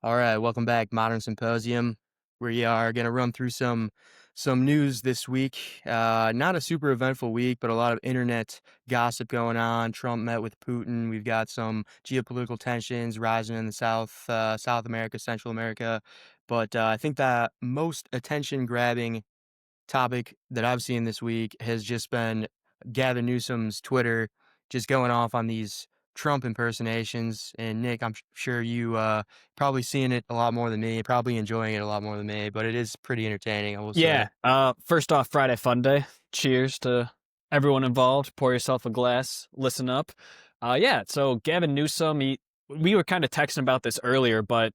All right, welcome back, Modern Symposium. We are going to run through some news this week. Not a super eventful week, but a lot of internet gossip going on. Trump met with Putin. We've got some geopolitical tensions rising in the South America, Central America. But I think that most attention-grabbing topic that I've seen this week has just been Gavin Newsom's Twitter just going off on these Trump impersonations. And Nick, I'm sure you probably seeing it a lot more than me, probably enjoying it a lot more than me, but it is pretty entertaining, I will say. Yeah. First off, Friday Fun Day. Cheers to everyone involved. Pour yourself a glass. Listen up. Yeah. So Gavin Newsom, we were kind of texting about this earlier, but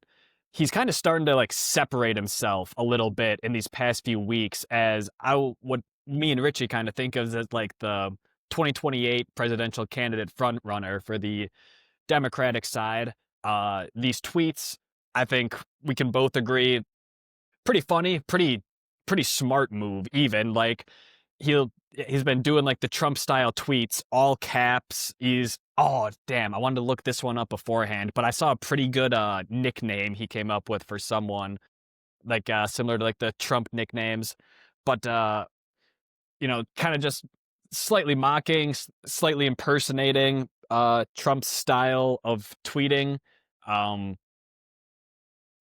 he's kind of starting to like separate himself a little bit in these past few weeks. What me and Richie kind of think of as like the 2028 presidential candidate front runner for the Democratic side. These tweets, I think we can both agree, pretty funny, pretty smart move even. Like he's been doing like the Trump style tweets, all caps. Oh damn, I wanted to look this one up beforehand, but I saw a pretty good nickname he came up with for someone like similar to like the Trump nicknames. But kind of just slightly mocking, slightly impersonating Trump's style of tweeting. Um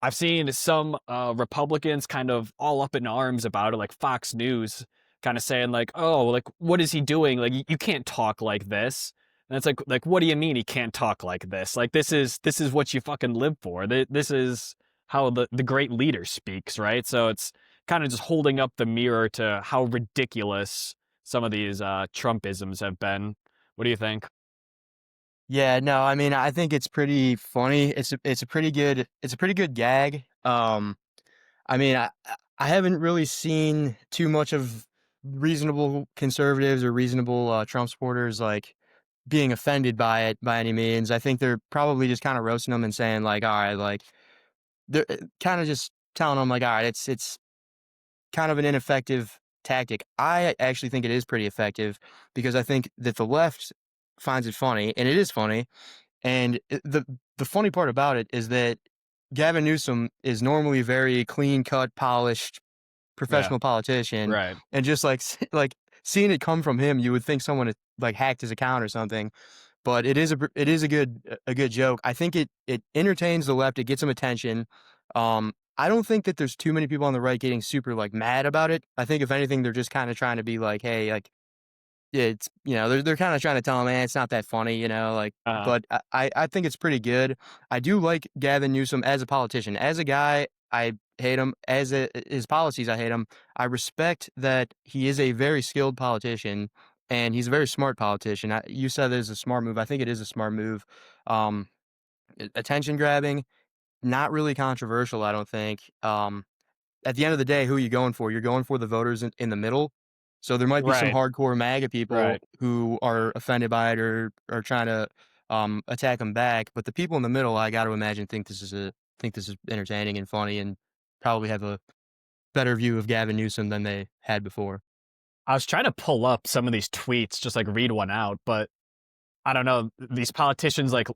I've seen some Republicans kind of all up in arms about it, like Fox News kind of saying like, "Oh, like what is he doing? Like you can't talk like this." And it's like what do you mean he can't talk like this? Like this is what you fucking live for. This is how the great leader speaks, right? So it's kind of just holding up the mirror to how ridiculous some of these Trumpisms have been. What do you think? Yeah, no, I mean, I think it's pretty funny. It's a pretty good gag. I mean, I haven't really seen too much of reasonable conservatives or reasonable Trump supporters like being offended by it by any means. I think they're probably just kind of roasting them and saying like, all right, like they're kind of just telling them like, all right, it's kind of an ineffective tactic. I actually think it is pretty effective because I think that the left finds it funny, and it is funny. And the funny part about it is that Gavin Newsom is normally a very clean cut, polished Yeah, professional politician, right. and just like like seeing it come from him, you would think someone had like hacked his account or something. But it is a good joke. I think it entertains the left. It gets some attention. I don't think that there's too many people on the right getting super like mad about it. I think if anything, they're just kind of trying to be like, hey, like yeah, it's they're kind of trying to tell him, man, it's not that funny, like. Uh, But I think it's pretty good. I do like Gavin Newsom as a politician. As a guy, I hate him. His policies, I hate him. I respect that he is a very skilled politician and he's a very smart politician. You said it is a smart move. I think it is a smart move. Um, Attention grabbing, not really controversial. I don't think. At the end of the day, who are you going for? You're going for the voters in the middle. So there might be some right, hardcore MAGA right. people who are offended by it or are trying to attack them back. But the people in the middle, I got to imagine, think this is entertaining and funny, and probably have a better view of Gavin Newsom than they had before. I was trying to pull up some of these tweets, just like read one out, but I don't know. These politicians like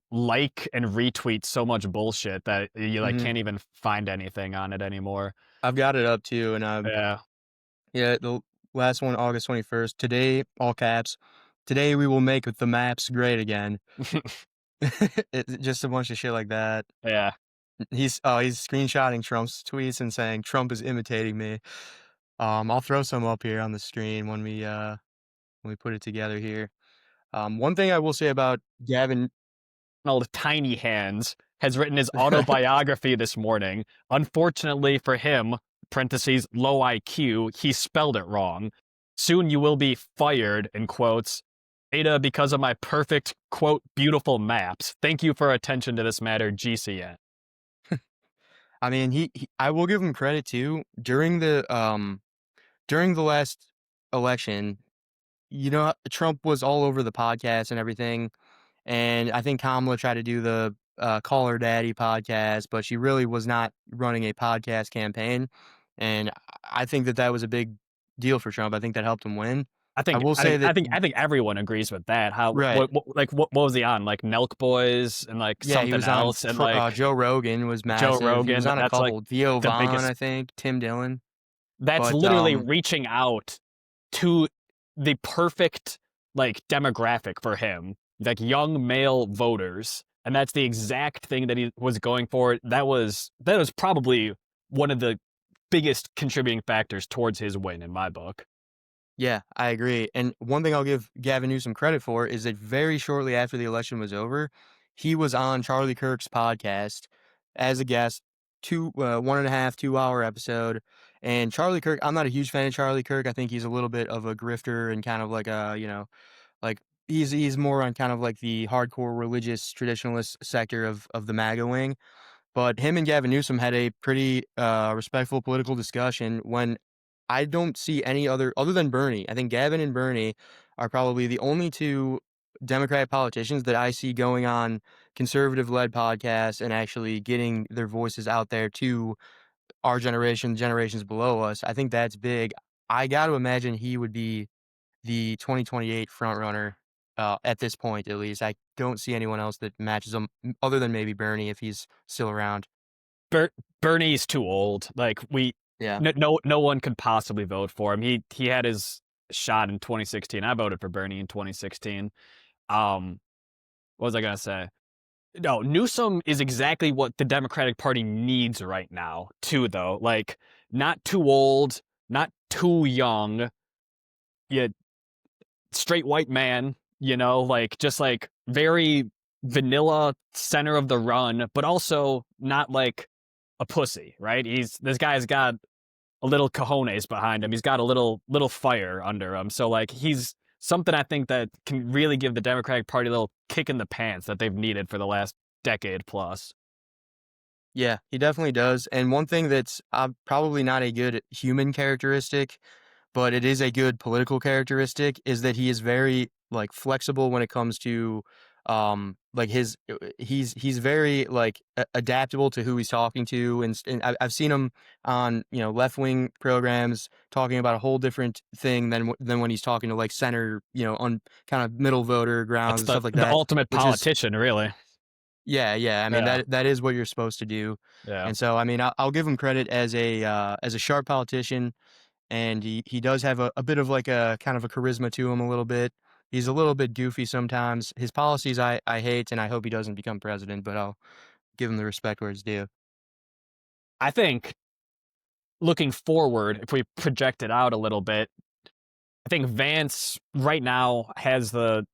and retweet so much bullshit that you like hmm can't even find anything on it anymore. I've got it up too, and Yeah. yeah, the last one, August 21st. Today, all caps. Today we will make the maps great again. Just a bunch of shit like that. Yeah. He's screenshotting Trump's tweets and saying Trump is imitating me. I'll throw some up here on the screen when we put it together here. One thing I will say about Gavin. Donald Tiny Hands has written his autobiography this morning. Unfortunately for him, parentheses, low IQ, he spelled it wrong. Soon you will be fired, in quotes. Ada, because of my perfect, quote, beautiful maps. Thank you for attention to this matter, GCN. I mean, I will give him credit too. During the last election, Trump was all over the podcast and everything, and I think Kamala tried to do the Call Her Daddy podcast, but she really was not running a podcast campaign, and I think that was a big deal for Trump. I think that helped him win. I I think will I say think I that, think I think everyone agrees with that. How right. what was he on? Like Milk Boys and like Yeah, he something was on else and like Joe Rogan was Joe massive. He was Rogan. on a That's like couple. Theo the Vaughn, biggest. I think, Tim Dillon. That's But literally reaching out to the perfect like demographic for him, like young male voters, and that's the exact thing that he was going for. That was probably one of the biggest contributing factors towards his win in my book. yeah, I agree. And one thing I'll give Gavin Newsom credit for is that very shortly after the election was over, he was on Charlie Kirk's podcast as a guest, 1.5, 2 hour episode. And Charlie Kirk, I'm not a huge fan of Charlie Kirk. I think he's a little bit of a grifter and kind of like a, like he's more on kind of like the hardcore religious traditionalist sector of the MAGA wing. But him and Gavin Newsom had a pretty respectful political discussion when I don't see any other than Bernie. I think Gavin and Bernie are probably the only two Democratic politicians that I see going on conservative-led podcasts and actually getting their voices out there to our generation, generations below us. I think that's big. I got to imagine he would be the 2028 frontrunner at this point, at least. I don't see anyone else that matches him other than maybe Bernie if he's still around. Ber- Bernie's too old. Like Yeah. no one could possibly vote for him. He had his shot in 2016. I voted for Bernie in 2016. What was I gonna say? No, Newsom is exactly what the Democratic Party needs right now, too, though. Like, not too old, not too young, yet straight white man, like just like very vanilla center of the run, but also not like a pussy, right? This guy's got a little cojones behind him. He's got a little fire under him. So like he's something I think that can really give the Democratic Party a little kick in the pants that they've needed for the last decade plus. Yeah, he definitely does. And one thing that's probably not a good human characteristic, but it is a good political characteristic, is that he is very like flexible when it comes to like he's very like adaptable to who he's talking to, and I've seen him on left-wing programs talking about a whole different thing than when he's talking to like center, on kind of middle voter grounds That's and stuff like the that, ultimate which is politician, really. yeah, yeah. I mean Yeah, that is what you're supposed to do, yeah. and so I mean I'll give him credit as a sharp politician, and he does have a bit of like a kind of a charisma to him a little bit. He's a little bit goofy sometimes. His policies I hate, and I hope he doesn't become president, but I'll give him the respect where it's due. I think looking forward, if we project it out a little bit, I think Vance right now has the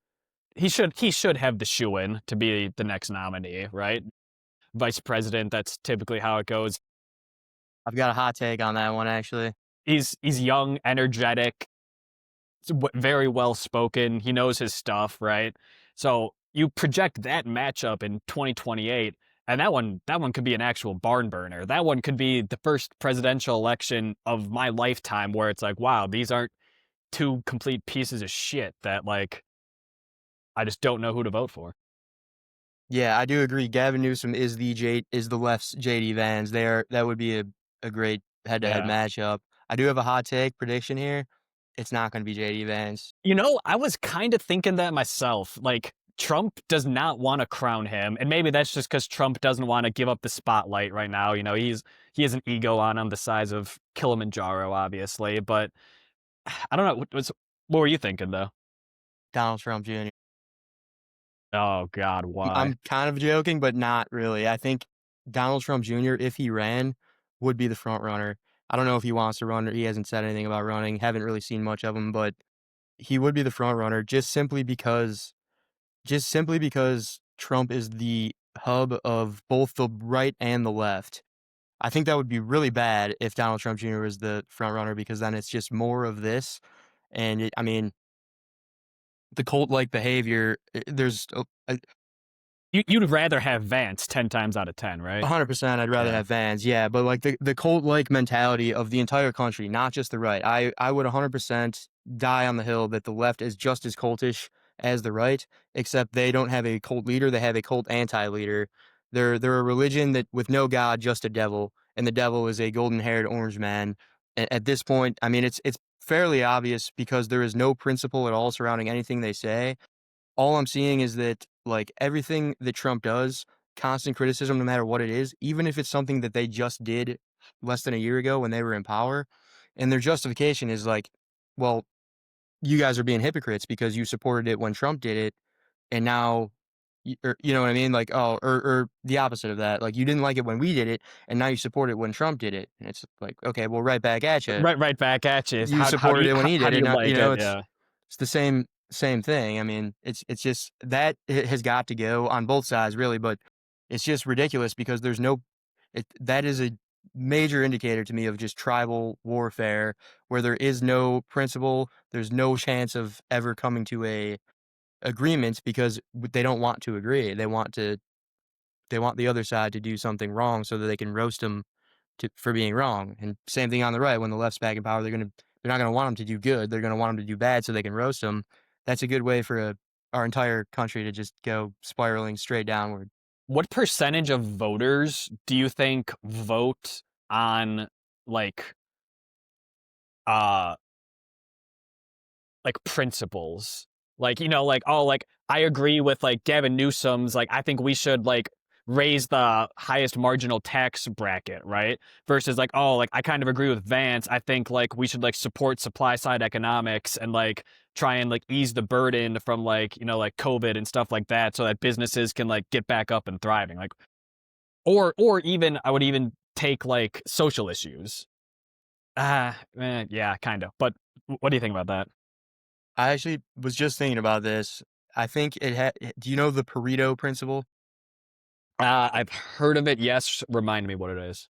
he should have the shoe in to be the next nominee, right? Vice president, that's typically how it goes. I've got a hot take on that one actually. He's young, energetic, very well spoken. He knows his stuff, right? So you project that matchup in 2028, and that one could be an actual barn burner. That one could be the first presidential election of my lifetime where it's like, wow, these aren't two complete pieces of shit that like I just don't know who to vote for. Yeah, I do agree. Gavin Newsom is the left's JD Vance. That would be a great head-to-head Yeah. matchup. I do have a hot take prediction here. It's not going to be JD Vance. I was kind of thinking that myself. Like, Trump does not want to crown him, and maybe that's just because Trump doesn't want to give up the spotlight right now. He has an ego on him the size of Kilimanjaro, obviously. But I don't know. What were you thinking though? Donald Trump Jr. Oh God, why? I'm kind of joking, but not really. I think Donald Trump Jr., if he ran, would be the front runner. I don't know if he wants to run or he hasn't said anything about running. Haven't really seen much of him, but he would be the front runner just simply because Trump is the hub of both the right and the left. I think that would be really bad if Donald Trump Jr. was the front runner because then it's just more of this. And I mean, the cult like behavior, there's You'd rather have Vance 10 times out of 10, right? 100%, I'd rather Yeah. have Vans, yeah, but, like, the cult-like mentality of the entire country, not just the right. I would 100% die on the hill that the left is just as cultish as the right, except they don't have a cult leader, they have a cult anti-leader. They're a religion that with no God, just a devil, and the devil is a golden-haired orange man. At this point, I mean, it's fairly obvious because there is no principle at all surrounding anything they say. All I'm seeing is that, like, everything that Trump does, constant criticism no matter what it is, even if it's something that they just did less than a year ago when they were in power, and their justification is like, "Well, you guys are being hypocrites because you supported it when Trump did it, and now you know what I mean? Like, oh, or the opposite of that. Like, you didn't like it when we did it, and now you support it when Trump did it. And it's like, okay, well, right back at you. Right back at you. Is You how do supported you it when he how did do it. you Not, like it? Yeah. it's the same thing. I mean, it's just that has got to go on both sides, really. But it's just ridiculous because there's no. That is a major indicator to me of just tribal warfare, where there is no principle. There's no chance of ever coming to a agreement because they don't want to agree. They want the other side to do something wrong so that they can roast them for being wrong. And same thing on the right. When the left's back in power, they're not gonna want them to do good. They're gonna want them to do bad so they can roast them. That's a good way for our entire country to just go spiraling straight downward. What percentage of voters do you think vote on like uh principles? Like, like, oh, like I agree with like Gavin Newsom's like I think we should like raise the highest marginal tax bracket, right? Versus like, oh, like I kind of agree with Vance. I think like we should like support supply side economics and like try and like ease the burden from like, like COVID and stuff like that so that businesses can like get back up and thriving. Like or even I would even take like social issues. Yeah, kind of. But what do you think about that? I actually was just thinking about this. I think do you know the Pareto principle? I've heard of it. Yes, remind me what it is.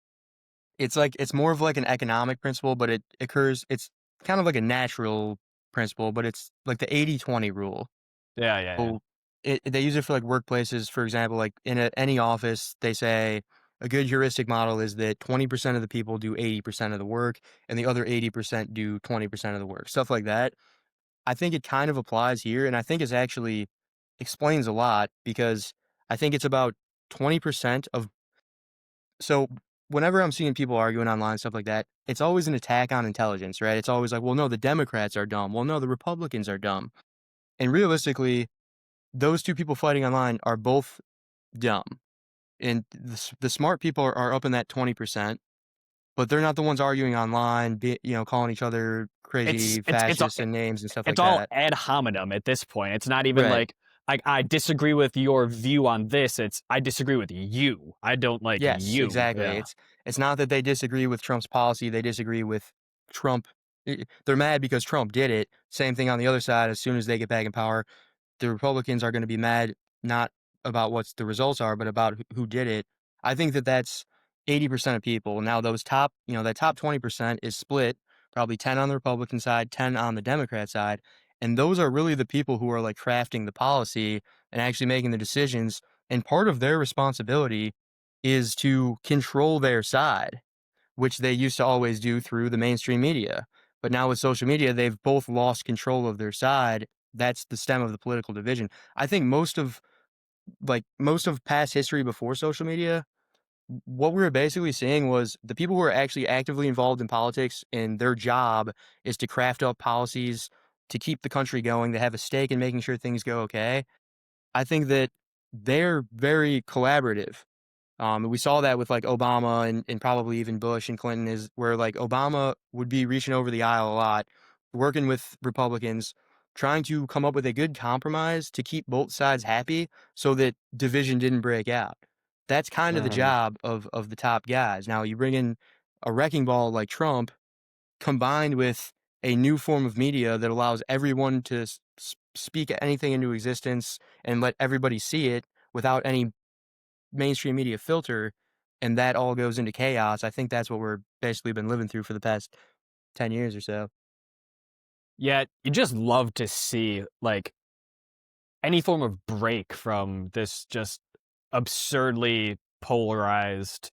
It's more of like an economic principle, but it's kind of like a natural principle, but it's like the 80-20 rule. Yeah, yeah, yeah. So, they use it for, like, workplaces, for example, like, in any office, they say a good heuristic model is that 20% of the people do 80% of the work, and the other 80% do 20% of the work, stuff like that. I think it kind of applies here, and I think it's actually explains a lot because I think it's about 20% of so, whenever I'm seeing people arguing online, stuff like that, it's always an attack on intelligence, right? It's always like, "Well, no, the Democrats are dumb. Well, no, the Republicans are dumb." And realistically, those 2 people fighting online are both dumb, and the smart people are up in that 20%, but they're not the ones arguing online, calling each other It's crazy it's it's all fascists and names and stuff it's like all that. ad hominem at this point. It's not even Right. like I disagree with your view on this. It's I disagree with you. I don't like Yes, you. exactly. Yeah. It's not that they disagree with Trump's policy, they disagree with Trump. They're mad because Trump did it. Same thing on the other side, as soon as they get back in power, the Republicans are gonna be mad not about what the results are, but about who did it. I think that that's 80% of people. Now those that top 20% is split, probably 10 on the Republican side, 10 on the Democrat side, and those are really the people who are, like, crafting the policy and actually making the decisions, and part of their responsibility is to control their side, which they used to always do through the mainstream media. But now with social media, they've both lost control of their side. That's the stem of the political division. I think most of past history before social media, what we were basically seeing was the people who are actually actively involved in politics and their job is to craft up policies to keep the country going, to have a stake in making sure things go okay. I think that they're very collaborative. We saw that with like Obama and probably even Bush and Clinton is where like Obama would be reaching over the aisle a lot, working with Republicans, trying to come up with a good compromise to keep both sides happy so that division didn't break out. That's kind of the Mhm. job of the top guys. Now you bring in a wrecking ball like Trump combined with a new form of media that allows everyone to speak anything into existence and let everybody see it without any mainstream media filter, and that all goes into chaos. I think that's what we're basically been living through for the past 10 years or so. Yeah, you just love to see like any form of break from this just absurdly polarized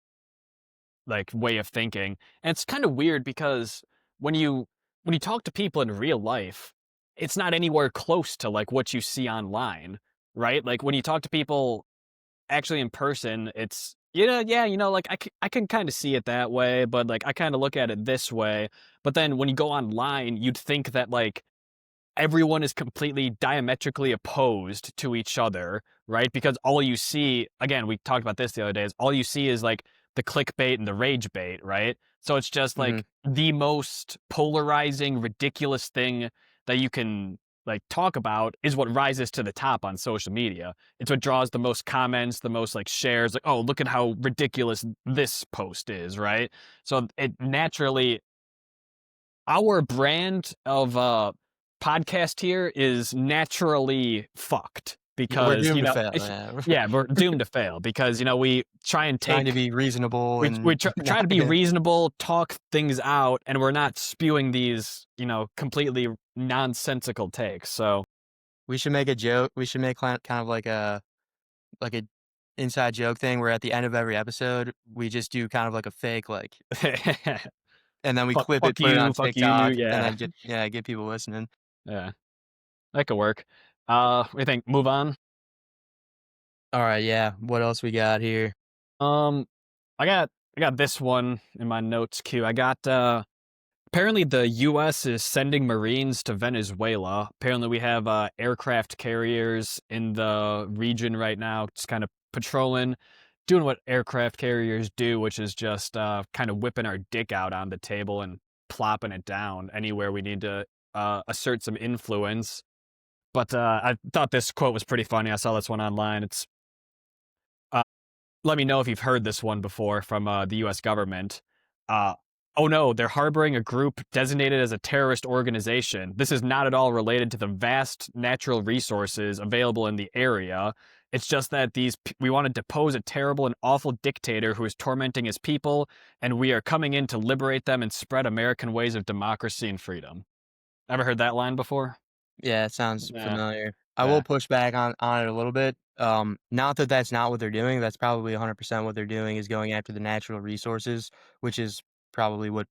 like way of thinking. And it's kind of weird because when you when you talk to people in real life, it's not anywhere close to like what you see online, right? Like when you talk to people actually in person, it's Yeah, like I can kind of see it that way, but like I kind of look at it this way. But then when you go online, you'd think that like everyone is completely diametrically opposed to each other, right? Because all you see, again, we talked about this the other day, is all you see is like the clickbait and the rage bait, right? So it's just Mhm. like the most polarizing, ridiculous thing that you can like talk about is what rises to the top on social media. It's what draws the most comments, the most like shares, like, oh, look at how ridiculous this post is, right? So it naturally our brand of podcast here is naturally fucked Yeah, we're because doomed to fail, yeah. yeah, we're doomed to fail because we try and Trying to take be reasonable we and try not to be yeah. reasonable, talk things out, and we're not spewing these completely nonsensical takes. So We should make a joke we should make kind of like a inside joke thing where at the end of every episode, we just do kind of like a fake, like and then we clip it, put it on fuck you, TikTok, and yeah, then get people listening. yeah, that could work. What do you think? Move on. Alright, yeah, what else we got here? Um, I got this one in my notes queue. I got apparently the US is sending Marines to Venezuela. Apparently we have aircraft carriers in the region right now, just kind of patrolling, doing what aircraft carriers do, which is just kind of whipping our dick out on the table and plopping it down anywhere we need to assert some influence. But I thought this quote was pretty funny. I saw this one online. It's let me know if you've heard this one before from the US government. Uh, oh no, they're harboring a group designated as a terrorist organization. This is not at all related to the vast natural resources available in the area. It's just that we want to depose a terrible and awful dictator who is tormenting his people, and we are coming in to liberate them and spread American ways of democracy and freedom. Ever heard that line before? Yeah, it sounds Yeah, familiar. I will yeah. push back on it a little bit. Not that that's not what they're doing, that's probably 100% what they're doing is going after the natural resources, which is probably what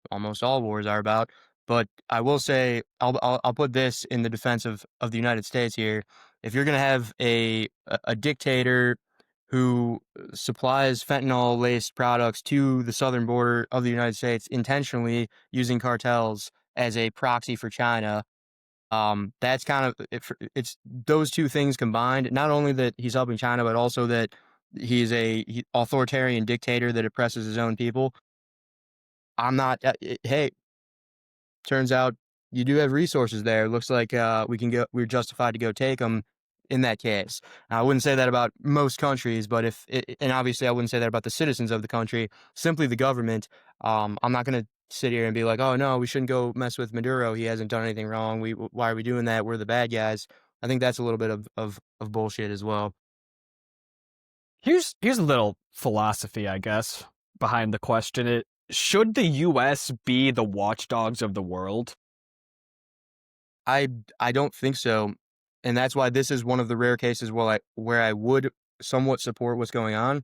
almost all wars are about. But I will say, I'll put this in the defense of the United States here. If you're gonna have a dictator who supplies fentanyl-laced products to the southern border of the United States intentionally using cartels as a proxy for China, that's kind of it's those two things combined. Not only that he's helping China, but also that he's authoritarian dictator that oppresses his own people. I'm not. Hey, turns out you do have resources there. Looks like we can go. We're justified to go take them. In that case, I wouldn't say that about most countries, but and obviously I wouldn't say that about the citizens of the country. Simply the government. I'm not going to sit here and be like, oh no, we shouldn't go mess with Maduro. He hasn't done anything wrong. Why are we doing that? We're the bad guys. I think that's a little bit of bullshit as well. Here's a little philosophy, I guess, behind the question. Should the US be the watchdogs of the world? I I don't think so, and that's why this is one of the rare cases where I would somewhat support what's going on.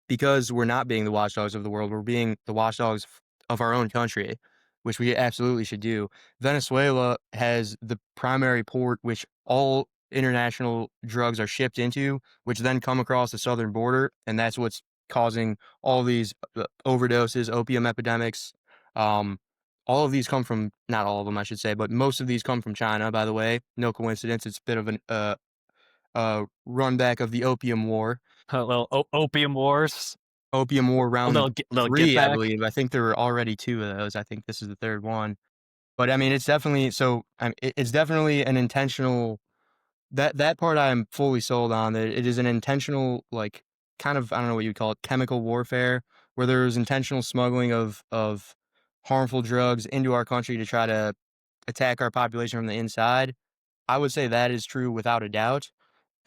Because we're not being the watchdogs of the world, we're being the watchdogs of our own country, which we absolutely should do. Venezuela has the primary port which all international drugs are shipped into, which then come across the southern border, and that's what's causing all these overdoses, opium epidemics. Um, all of these come from, not all of them, I should say, but most of these come from China, by the way. No coincidence. It's a bit of run back of the opium war. A little opium wars, Opium War a round little get 3, I back. believe. I think there were already 2 of those. I think this is the 3rd one. But, I mean, it's definitely it's definitely an intentional that part I'm fully sold on, that it is an intentional, like, kind of, I don't know what you'd call it, chemical warfare, where there's intentional smuggling of harmful drugs into our country to try to attack our population from the inside. I would say that is true without a doubt.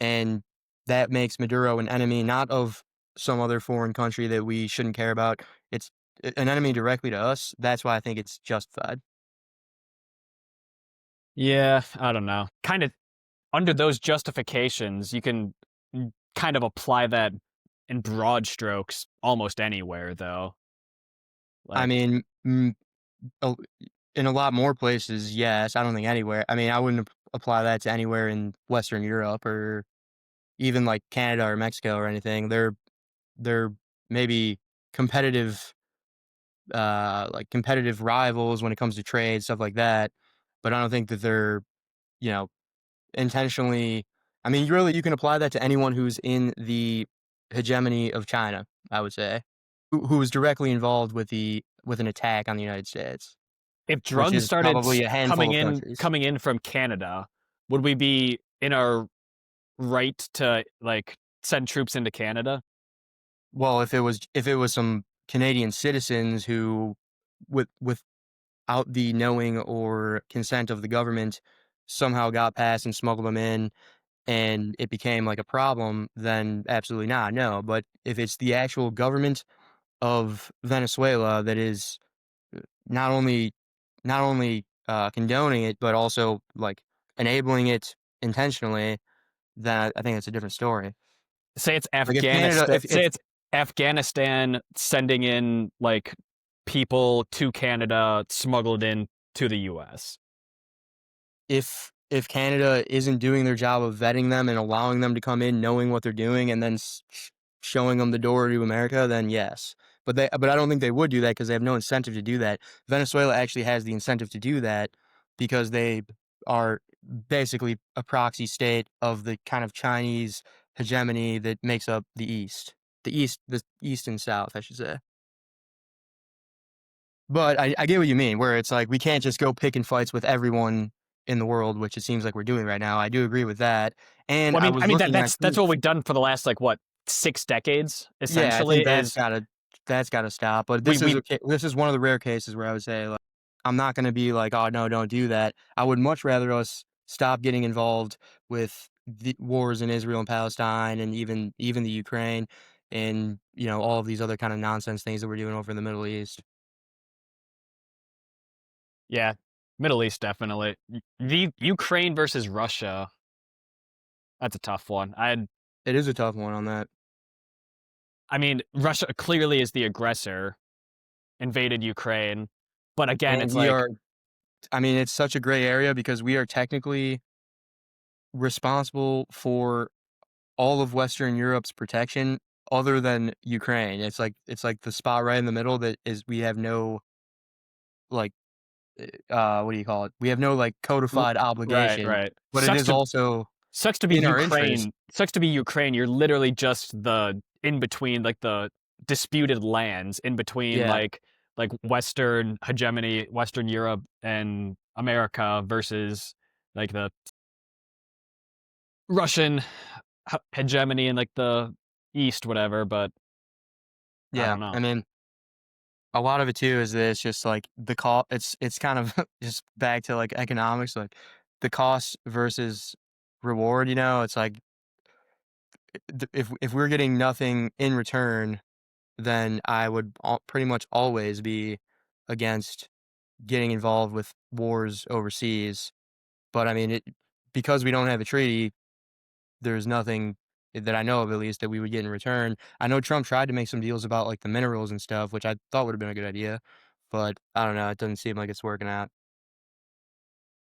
And that makes Maduro an enemy not of some other foreign country that we shouldn't care about. It's an enemy directly to us. That's why I think it's justified. Yeah, I don't know. Kind of under those justifications, you can kind of apply that in broad strokes almost anywhere, though. I Like, mean, a- in a lot more places, yes. I don't think anywhere. I mean, I wouldn't apply that to anywhere in Western Europe or even like Canada or Mexico or anything. they're maybe competitive, like competitive rivals when it comes to trade, stuff like that. But I don't think that they're, you know, intentionally. I mean, you can apply that to anyone who's in the hegemony of China, I would say, who was directly involved with an attack on the United States, If which drugs is started probably a handful of countries. coming in from Canada, would we be in our right to like send troops into Canada? Well, if it was some Canadian citizens who, without the knowing or consent of the government, somehow got past and smuggled them in, and it became like a problem, then absolutely not. No, but if it's the actual government of Venezuela that is not only condoning it, but also like enabling it intentionally, then I think it's a different story. Say it's Like if Canada, Afghanistan. Say it's Afghanistan sending in like people to Canada smuggled in to the U.S. if Canada isn't doing their job of vetting them and allowing them to come in, knowing what they're doing, and then showing them the door to America, then yes. But I don't think they would do that because they have no incentive to do that. Venezuela actually has the incentive to do that because they are basically a proxy state of the kind of Chinese hegemony that makes up the East and South, I should say. But I get what you mean, where it's like we can't just go picking fights with everyone in the world, which it seems like we're doing right now. I do agree with that. And Well, I was looking that's actually, what we've done for the last like what 6 decades. yeah, I Essentially, think is that's gotta stop. But we this is one of the rare cases where I would say like I'm not gonna be like, oh no, don't do that. I would much rather us stop getting involved with the wars in Israel and Palestine and even the Ukraine and all of these other kind of nonsense things that we're doing over in the Middle East. yeah, Middle East definitely. The Ukraine versus Russia. That's a tough one. It is a tough one on that. I mean, Russia clearly is the aggressor, invaded Ukraine, but again, And it's we like are I mean, it's such a gray area because we are technically responsible for all of Western Europe's protection other than Ukraine. It's like the spot right in the middle that is we have no like what do you call it? We have no like r- codified right, obligation, right. but it is also Sucks to be in our interest. Ukraine. Sucks to be Ukraine. You're literally just the in between, like the disputed lands in between, Yeah. like Western hegemony, Western Europe and America versus like the Russian hegemony in like the East, whatever. But I Yeah. don't know. I mean, a lot of it too is that it's just like the cost it's kind of just back to like economics, like the cost versus reward, it's like if we're getting nothing in return, then I would pretty much always be against getting involved with wars overseas. But I mean, because we don't have a treaty, there's nothing that I know of, at least, that we would get in return. I know Trump tried to make some deals about like the minerals and stuff, which I thought would have been a good idea, but I don't know. It doesn't seem like it's working out.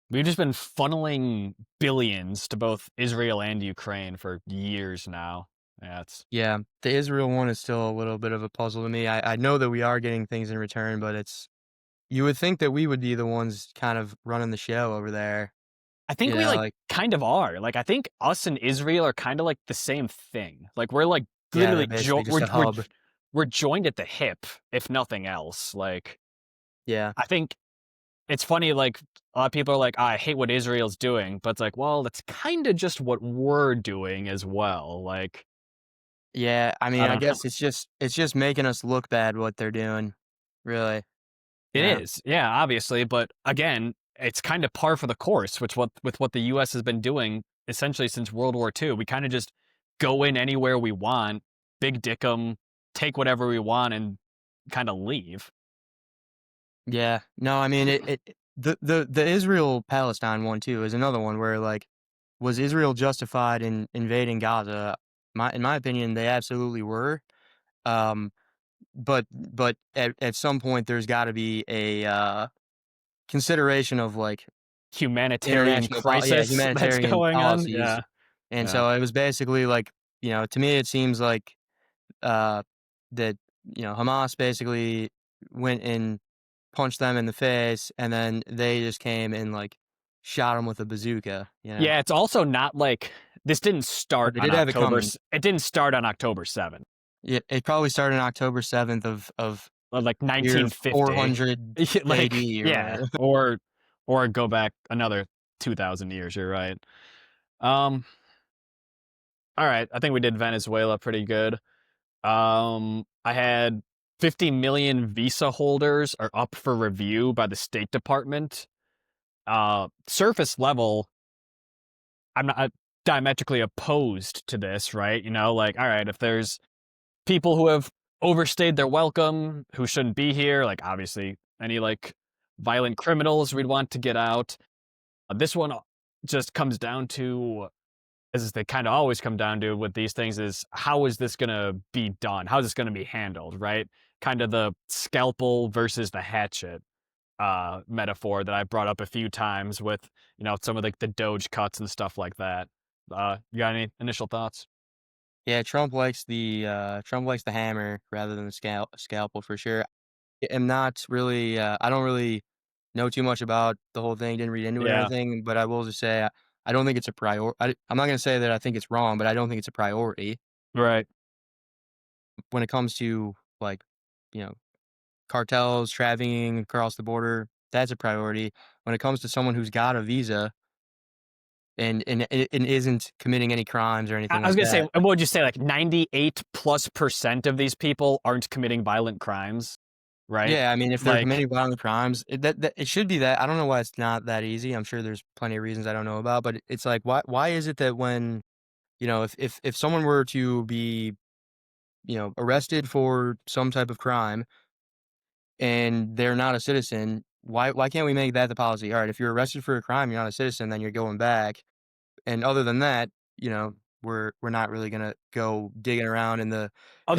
We've just been funneling billions to both Israel and Ukraine for years now. Yeah, it's Yeah, the Israel one is still a little bit of a puzzle to me. I know that we are getting things in return, but you would think that we would be the ones kind of running the show over there. I think we like Like, kind of are. Like I think us and Israel are kind of like the same thing. Like we're like yeah, they're literally basically just a hub. we're joined at the hip, if nothing else. Like Yeah. I think it's funny. Like a lot of people are like, I hate what Israel's doing, but it's like, well, that's kind of just what we're doing as well. Like Yeah, I mean, I I don't know. guess it's just making us look bad what they're doing, really. It Yeah. is, yeah, obviously, but again, it's kind of par for the course, which what with what the U.S. has been doing essentially since World War II. We kind of just go in anywhere we want, big dick 'em, take whatever we want, and kind of leave. Yeah. No, I mean, the Israel-Palestine one too is another one where, like, was Israel justified in invading Gaza? In my opinion, they absolutely were. Um, but at some point, there's gotta be a, consideration of, like, Humanitarian crisis that's humanitarian going on. policies, Yeah, and yeah. so it was basically like, to me, it seems like uh, that Hamas basically went and punched them in the face, and then they just came and like shot them with a bazooka. Yeah, it's also not like this didn't But start they on did have it coming. It didn't start on October 7th, Yeah, it probably started on October 7th of like year 1950. 400 Like, AD or yeah, whatever. or go back another 2000 years, you're right. Um, all right, I think we did Venezuela pretty good. I had 50 million visa holders are up for review by the State Department. Surface level, I'm not diametrically opposed to this, right? Like, all right, if there's people who have overstayed their welcome, who shouldn't be here, like obviously any like violent criminals we'd want to get out. This one just comes down to, as they kind of always come down to with these things, is how is this going to be done? How is this going to be handled, right? Kind of the scalpel versus the hatchet metaphor that I brought up a few times with, some of like the Doge cuts and stuff like that. You got any initial thoughts? Yeah, Trump likes the hammer rather than the scalpel for sure. Am not really I don't really know too much about the whole thing, didn't read into it or Yeah, anything, but I will just say I don't think it's a I'm not gonna say that I think it's wrong, but I don't think it's a priority right. when it comes to like, you know, cartels, trafficking across the border. That's a priority. When it comes to someone who's got a visa and isn't committing any crimes or I anything I was like gonna say, that. what would you say? Like 98+% of these people aren't committing violent crimes, right? Yeah, I mean, if they're Like, committing violent crimes, that it should be that. I don't know why it's not that easy. I'm sure there's plenty of reasons I don't know about, but it's like, why is it that when, if someone were to be, arrested for some type of crime and they're not a citizen, why can't we make that the policy? All right, if you're arrested for a crime, you're not a citizen, then you're going back. And other than that, we're not really gonna go digging around in other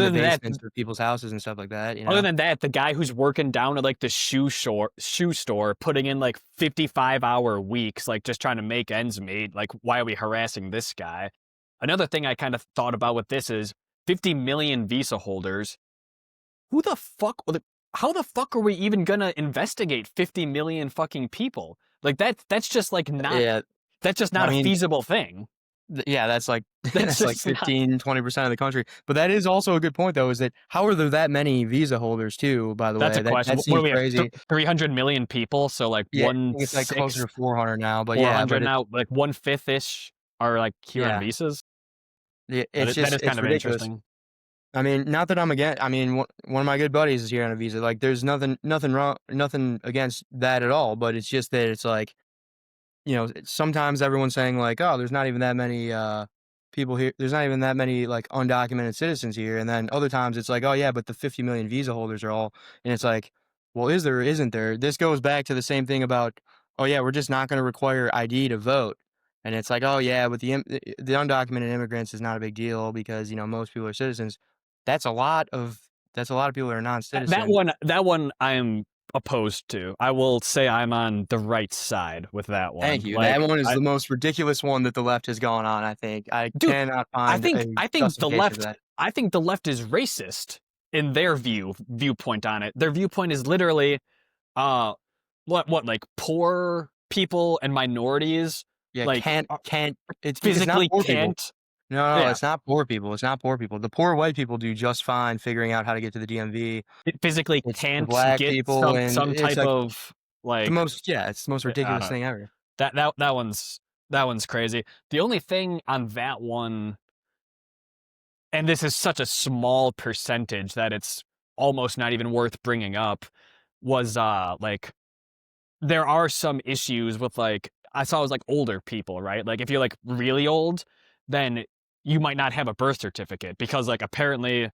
the than that, basements of people's houses and stuff like that, other than that, the guy who's working down at like the shoe store, putting in like 55-hour weeks, like just trying to make ends meet. Like, why are we harassing this guy? Another thing I kind of thought about with this is 50 million visa holders. Who the fuck? How the fuck are we even gonna investigate 50 million fucking people? Like that's just like not. Yeah, That's just I not a mean, feasible thing. Yeah, that's like That's that's like just not. 15-20% of the country. But that is also a good point though, is that how are there that many visa holders too, by the That's way? a That question. that What do seems we have? crazy. 300 million people, so like Yeah, I one think it's like closer to sixth, 400 now, but yeah, 400 now, like 1/5 ish are like here on yeah. visas. Yeah, That it's that just is kind it's of ridiculous. interesting. I mean, not that I'm against. I mean, one of my good buddies is here on a visa. Like there's nothing wrong, nothing against that at all, but it's just that it's like sometimes everyone's saying like, "Oh, there's not even that many people here. There's not even that many like undocumented citizens here." And then other times it's like, "Oh yeah, but the 50 million visa holders are all." And it's like, "Well, is there or isn't there?" This goes back to the same thing about, "Oh yeah, we're just not going to require ID to vote." And it's like, "Oh yeah, but the undocumented immigrants is not a big deal because, most people are citizens." That's a lot of that's a lot of people that are That non-citizen. one I am opposed to. I will say I'm on the right side with that Thank one. you. Like, That one is I the most ridiculous one that the left has gone on, I think. I dude, cannot I find think a I think the justification for left that. I think the left is racist in their viewpoint on it. Their viewpoint is literally uh what like poor people and minorities Yeah, like can't it's not physically poor people. can't. No, Yeah, it's not poor people, it's not poor people. The poor white people do just fine figuring out how to get to the DMV. physically It's the can't black get people, and some it's type like of like it's the most I ridiculous don't thing ever. that one's crazy. The only thing on that one, and this is such a small percentage that it's almost not even worth bringing up, was like there are some issues with like I saw it was like older people, right? Like if you're like really old, then you might not have a birth certificate because like apparently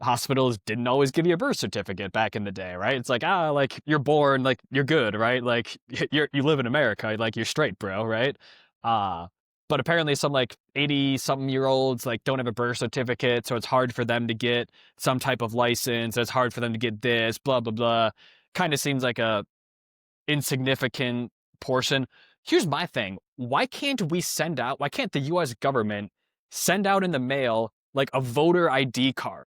hospitals didn't always give you a birth certificate back in the day, right? It's like like you're born, like you're good, right? Like you live in America, like you're straight, bro, right? Uh but apparently some like 80 something year olds like don't have a birth certificate, so it's hard for them to get some type of license, it's hard for them to get this, blah blah blah. Kind of seems like a insignificant portion. Here's my thing. Why can't the US government send out in the mail like a voter ID card?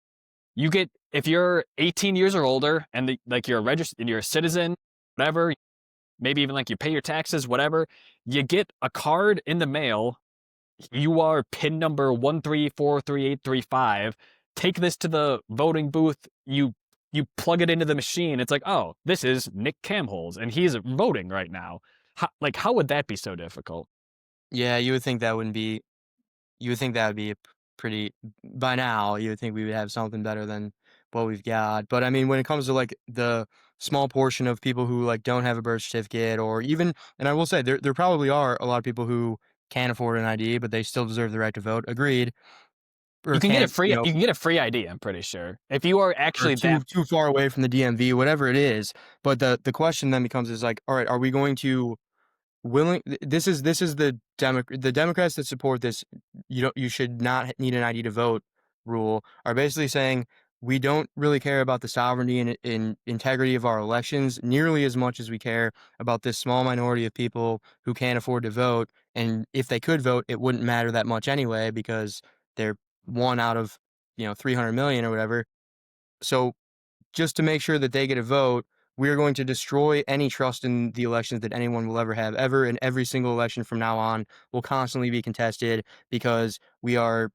You get, if you're 18 years or older and like you're a registered, you're a citizen, whatever, maybe even like you pay your taxes, whatever, you get a card in the mail. You are pin number 1343835. Take this to the voting booth. You plug it into the machine. It's like, oh, this is Nick Camholz, and he's voting right now. How would that be so difficult? Yeah, you would think that would be a pretty by now, you would think we would have something better than what we've got. But I mean, when it comes to like the small portion of people who like don't have a birth certificate or even and I will say there probably are a lot of people who can't afford an ID, but they still deserve the right to vote. Agreed. Or You can get a can't, free you can get a free ID, I'm pretty sure. If you are or actually that too far away from the DMV, whatever it is. But the question then becomes is like, all right, are we going to this is the Democrats that support this you should not need an ID to vote rule are basically saying we don't really care about the sovereignty and integrity of our elections nearly as much as we care about this small minority of people who can't afford to vote, and if they could vote it wouldn't matter that much anyway because they're one out of 300 million or whatever. So just to make sure that they get a vote, we are going to destroy any trust in the elections that anyone will ever have ever. And every single election from now on will constantly be contested because we are,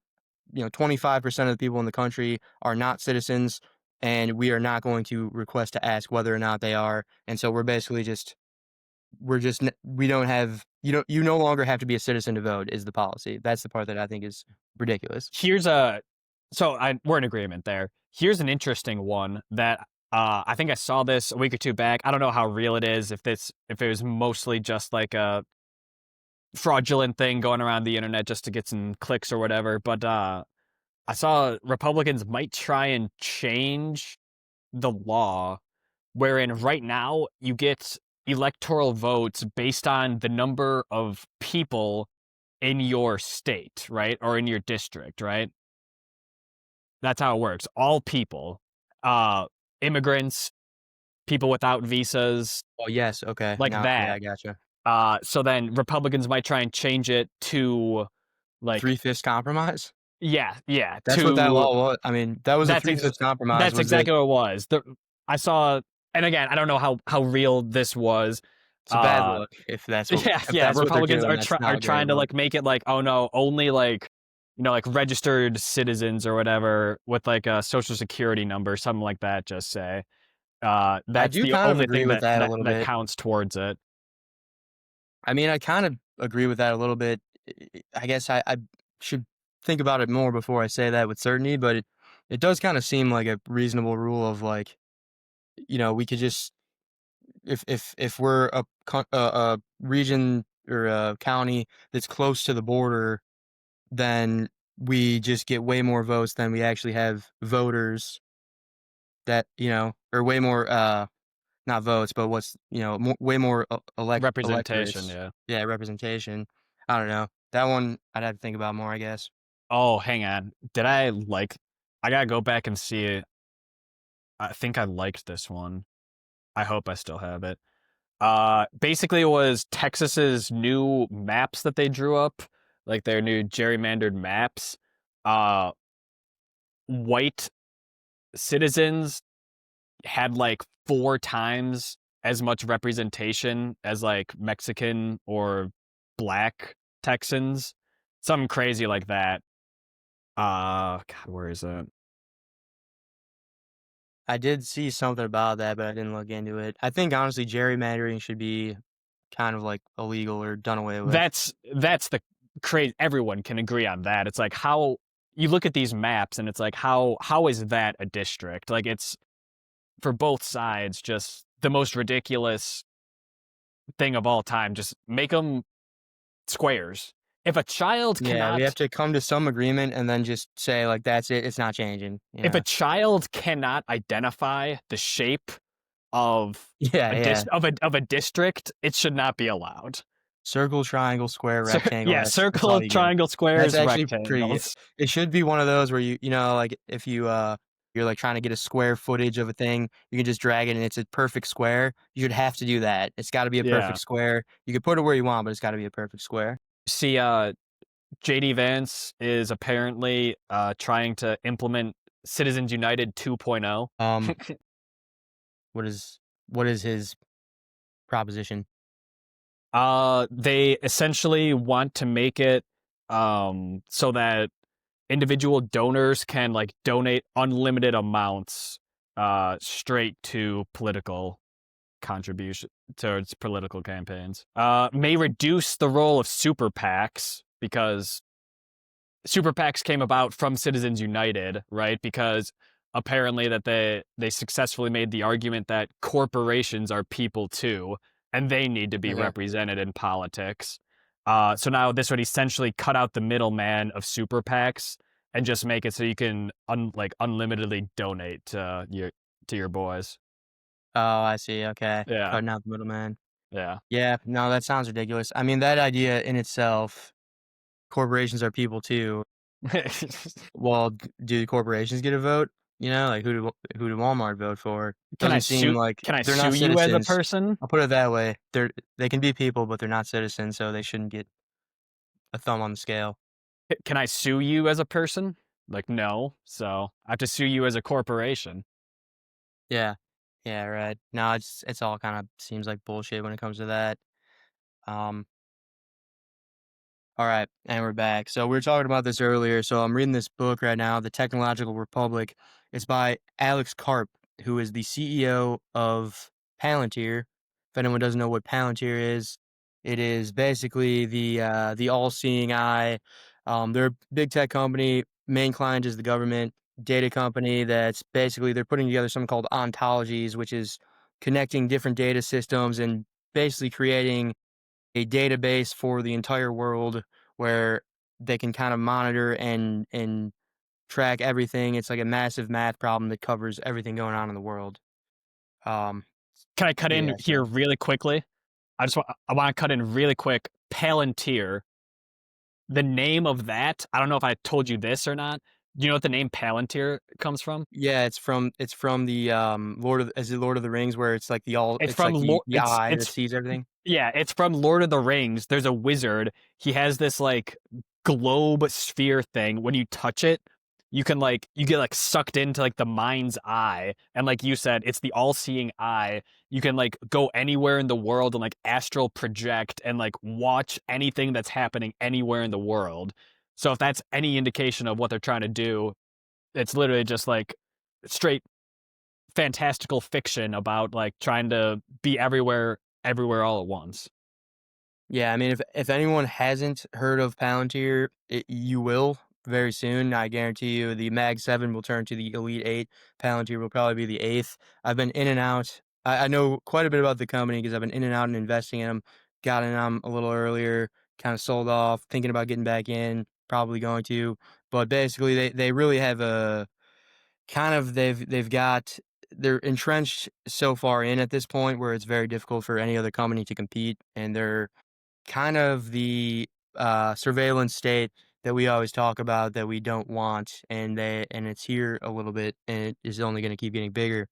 25% of the people in the country are not citizens, and we are not going to request to ask whether or not they are. And so we're basically we don't have, you no longer have to be a citizen to vote is the policy. That's the part that I think is ridiculous. here's we're in agreement there. Here's an interesting one that I think I saw this a week or two back. I don't know how real it is, if it was mostly just like a fraudulent thing going around the internet just to get some clicks or whatever. But I saw Republicans might try and change the law wherein right now you get electoral votes based on the number of people in your state, right? Or in your district, right? That's how it works. All people, uh, immigrants, people without visas, Oh, yes. Okay. like Now, yeah, that. I gotcha. So then Republicans might try and change it to like, Three-fifths compromise? yeah, That's what that to law was. I mean, that was a that's ex- three-fifths compromise, that's was that exactly what it was. I saw, and again, I don't know how real this was. it's a bad Uh, look if yeah. that's what they're Republicans doing, that's not are a great trying to look. like make it like, oh no, only like, like registered citizens or whatever with like a social security number, something like that. Just say I that's do the kind of only agree thing with that a little that bit. counts towards it. I mean, I kind of agree with that a little bit. I guess I should think about it more before I say that with certainty, but it does kind of seem like a reasonable rule of like, we could just if we're a region or a county that's close to the border, then we just get way more votes than we actually have voters that, or way more, not votes, but what's, way more Representation, electorates. yeah. Yeah, representation. I don't know. That one I'd have to think about more, I guess. Oh, hang on. Did I like? I gotta go back and see it. I think I liked this one. I hope I still have it. Basically, it was Texas's new maps that they drew up, like their new gerrymandered maps. Uh, White citizens had like 4 times as much representation as like Mexican or black Texans, something crazy like that. God, where is it? I did see something about that, but I didn't look into it. I think honestly gerrymandering should be kind of like illegal or done away with. That's the crazy. Everyone can agree on that. It's like, how you look at these maps, and it's like, how is that a district? Like, it's for both sides just the most ridiculous thing of all time. Just make them squares. If a child Yeah, we have cannot to come to some agreement and then just say like that's it. It's not changing. if a child cannot identify the shape of Yeah, yeah. of a district, it should not be allowed. Circle, triangle, square, So rectangle. yeah, That's all circle, you get. triangle, That's squares, actually pretty. rectangles. It should be one of those where like if you're like trying to get a square footage of a thing, you can just drag it and it's a perfect square. You should have to do that. It's got to be a Yeah. perfect square. You can put it where you want, but it's got to be a perfect square. See, JD Vance is apparently trying to implement Citizens United 2.0. Um, what is what is his proposition? They essentially want to make it so that individual donors can like donate unlimited amounts straight to political contribution towards political campaigns. May reduce the role of super PACs because super PACs came about from Citizens United, right? Because apparently that they successfully made the argument that corporations are people too, and they need to be Okay. represented in politics. So now this would essentially cut out the middleman of super PACs and just make it so you can like unlimitedly donate to your boys. Oh, I see. Okay. Yeah, Cutting out the middleman. yeah. Yeah, no, that sounds ridiculous. I mean, that idea in itself, corporations are people too. Well, do the corporations get a vote? You know, like who do Walmart vote for? can I Doesn't seem sue? like Can I they're sue not you as a citizens. person? I'll put it that way. They can be people, but they're not citizens, so they shouldn't get a thumb on the scale. Can I sue you as a person? Like, no. So I have to sue you as a corporation. Yeah. Yeah, right. No, it's all kind of seems like bullshit when it comes to that. Um, all right, and we're back. So we were talking about this earlier. So I'm reading this book right now, The Technological Republic. It's by Alex Karp, who is the CEO of Palantir. If anyone doesn't know what Palantir is, it is basically the all-seeing eye. They're a big tech company. Main client is the government. Data company that's basically they're putting together something called ontologies, which is connecting different data systems and basically creating a database for the entire world where they can kind of monitor and track everything. It's like a massive math problem that covers everything going on in the world. Um, Can I cut in yeah, here so really quickly? I want to cut in really quick. Palantir. The name of that, I don't know if I told you this or not. Do you know what the name Palantir comes from? yeah, it's from the Lord of the Rings where it's like the eye that It's sees everything. yeah, it's from Lord of the Rings. There's a wizard. He has this like globe sphere thing. When you touch it, you get like sucked into like the mind's eye. And like you said, it's the all-seeing eye. You can like go anywhere in the world and like astral project and like watch anything that's happening anywhere in the world. So if that's any indication of what they're trying to do, it's literally just like straight fantastical fiction about like trying to be everywhere all at once. Yeah, I mean, if anyone hasn't heard of Palantir, you will very soon. I guarantee you, the Mag 7 will turn to the Elite 8. Palantir will probably be the 8th. I've been in and out. I know quite a bit about the company because I've been in and out and investing in them. Got in them a little earlier, kind of sold off, thinking about getting back in, probably going to. But basically, they really have a kind of they've got they're entrenched so far in at this point where it's very difficult for any other company to compete, and they're kind of the surveillance state that we always talk about that we don't want, and it's here a little bit, and it is only going to keep getting bigger.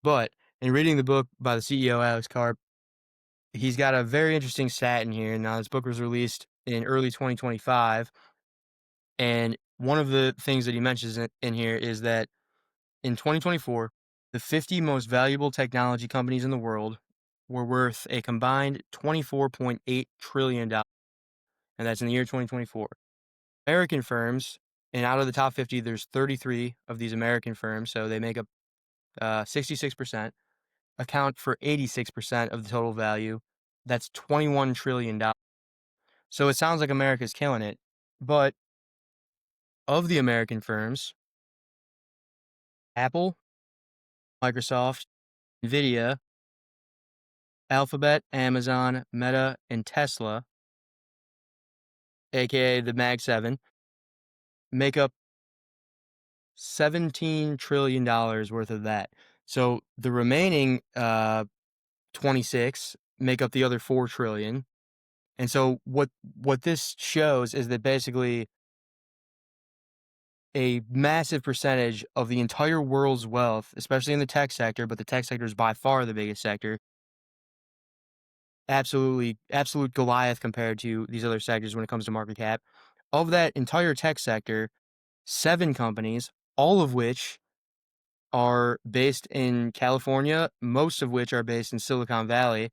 But in reading the book by the CEO Alex Karp, he's got a very interesting stat in here. Now, this book was released in early 2025, and one of the things that he mentions in here is that in 2024, the 50 most valuable technology companies in the world were worth a combined $24.8 trillion, and that's in the year 2024. American firms, and out of the top 50, there's 33 of these American firms, so they make up 66%, account for 86% of the total value. That's $21 trillion. So it sounds like America's killing it. But of the American firms, Apple, Microsoft, Nvidia, Alphabet, Amazon, Meta, and Tesla, aka the Mag 7, make up $17 trillion worth of that. So the remaining 26 make up the other 4 trillion. And so what this shows is that basically a massive percentage of the entire world's wealth, especially in the tech sector, but the tech sector is by far the biggest sector, absolute Goliath compared to these other sectors when it comes to market cap. Of that entire tech sector, 7 companies all of which are based in California, most of which are based in Silicon Valley,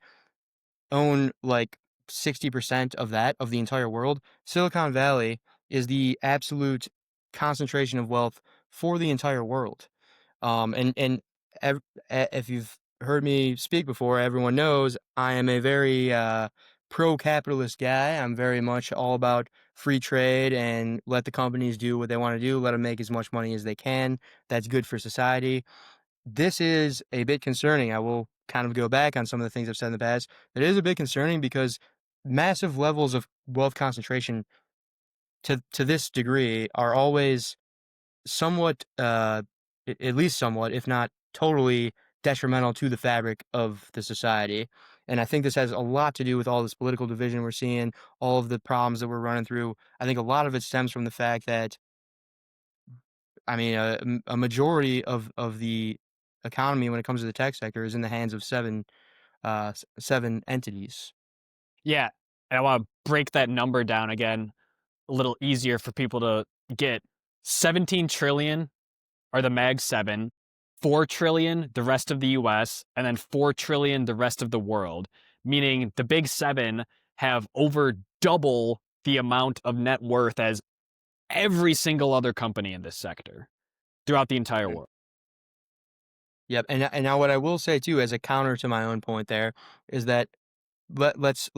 own like 60% of that, of the entire world. Silicon Valley is the absolute concentration of wealth for the entire world. And if you've heard me speak before, everyone knows I am a very pro-capitalist guy. I'm very much all about free trade and let the companies do what they want to do. Let them make as much money as they can. That's good for society. This is a bit concerning. I will kind of go back on some of the things I've said in the past. It is a bit concerning because massive levels of wealth concentration to this degree are always somewhat, at least somewhat, if not totally detrimental to the fabric of the society. And I think this has a lot to do with all this political division we're seeing, all of the problems that we're running through. I think a lot of it stems from the fact that, I mean, a majority of the economy when it comes to the tech sector is in the hands of seven entities. Yeah, and I want to break that number down again a little easier for people to get. 17 trillion are the Mag 7, 4 trillion the rest of the US, and then 4 trillion the rest of the world, meaning the big 7 have over double the amount of net worth as every single other company in this sector throughout the entire world. Yep, and now what I will say too, as a counter to my own point there, is that let's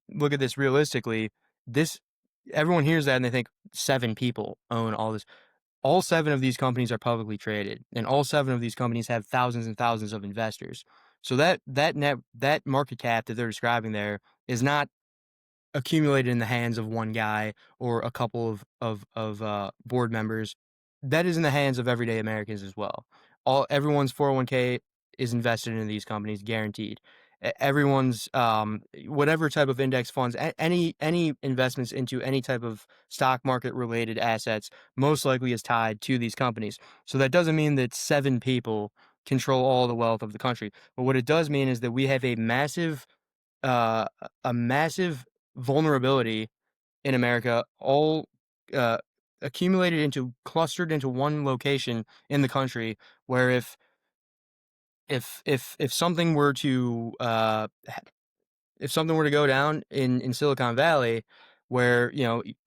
look at this realistically. This everyone hears that and they think 7 people own all this. All 7 of these companies are publicly traded, and all 7 of these companies have thousands and thousands of investors. So that market cap that they're describing there is not accumulated in the hands of one guy or a couple of board members. That is in the hands of everyday Americans as well. Everyone's 401k is invested in these companies, guaranteed. Everyone's whatever type of index funds, any investments into any type of stock market related assets, most likely is tied to these companies. So that doesn't mean that 7 people control all the wealth of the country, but what it does mean is that we have uh, a massive vulnerability in America, all uh, accumulated into clustered into one location in the country, where if something were to if something were to go down in Silicon Valley, where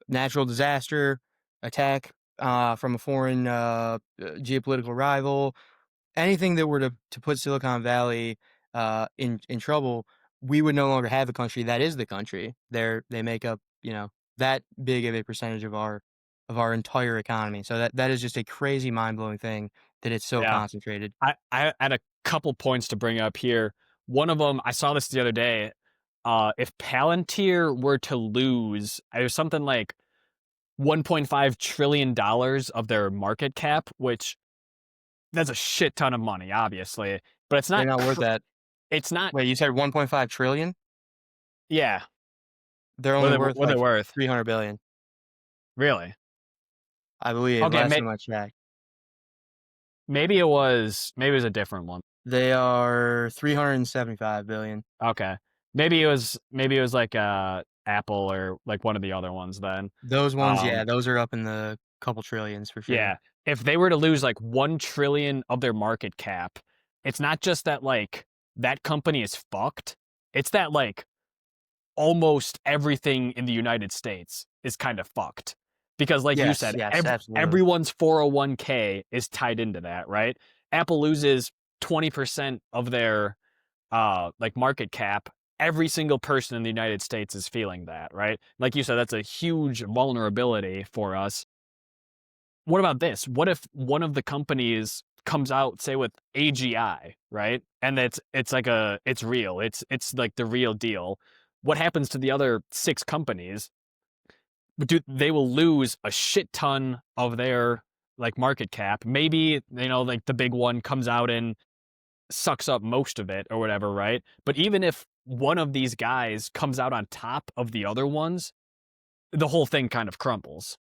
natural disaster, attack from a foreign geopolitical rival, anything that were to put Silicon Valley in trouble, we would no longer have a country that is the country. They make up, that big of a percentage of our entire economy. So that is just a crazy mind blowing thing that it's so Yeah. concentrated. I had a couple points to bring up here. One of them, I saw this the other day. If Palantir were to lose, there's something like $1.5 trillion of their market cap, which that's a shit ton of money, obviously. But it's They're not, not worth that. it's not, Wait, you said 1.5 trillion? yeah. They're only worth What are they like worth? 300 billion, Really? I believe. Okay, Last time I checked, maybe it was a different one. they are 375 billion. Okay. Maybe it was like Apple or like one of the other ones then. Those ones, Um yeah, those are up in the couple trillions for sure. yeah. If they were to lose like 1 trillion of their market cap, it's not just that like that company is fucked. It's that like almost everything in the United States is kind of fucked. Because like you Yes, said, yes, absolutely. everyone's 401k is tied into that, right? Apple loses 20% of their like market cap. Every single person in the United States is feeling that, right? Like you said, that's a huge vulnerability for us. What about this? What if one of the companies comes out, say with AGI, right? And it's like it's real. It's like the real deal. What happens to the other 6 companies? They will lose a shit ton of their like market cap. Maybe, like the big one comes out and sucks up most of it or whatever, right? But even if one of these guys comes out on top of the other ones, the whole thing kind of crumbles.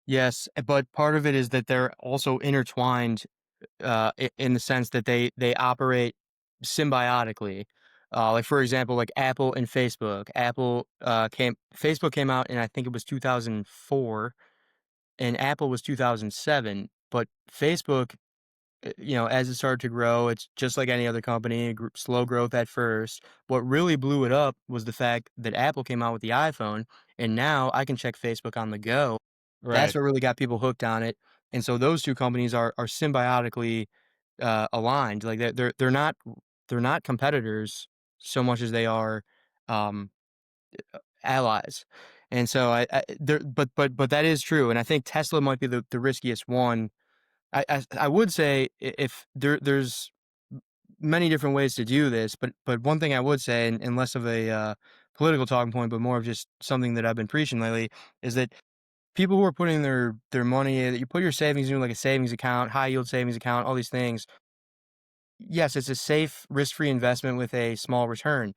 Yes, but part of it is that they're also intertwined in the sense that they operate symbiotically. Like for example, like Apple and Facebook. Facebook came out and I think it was 2004, and Apple was 2007. But Facebook, as it started to grow, it's just like any other company, slow growth at first. What really blew it up was the fact that Apple came out with the iPhone, and now I can check Facebook on the go. That's Right. what really got people hooked on it. And so those two companies are symbiotically aligned. Like they're not competitors so much as they are um, allies. And so there, but that is true. And I think Tesla might be the riskiest one. I would say if there's many different ways to do this, but one thing I would say, and less of a political talking point, but more of just something that I've been preaching lately, is that people who are putting their money, you put your savings in like a savings account, high yield savings account, all these things. Yes, it's a safe, risk free investment with a small return.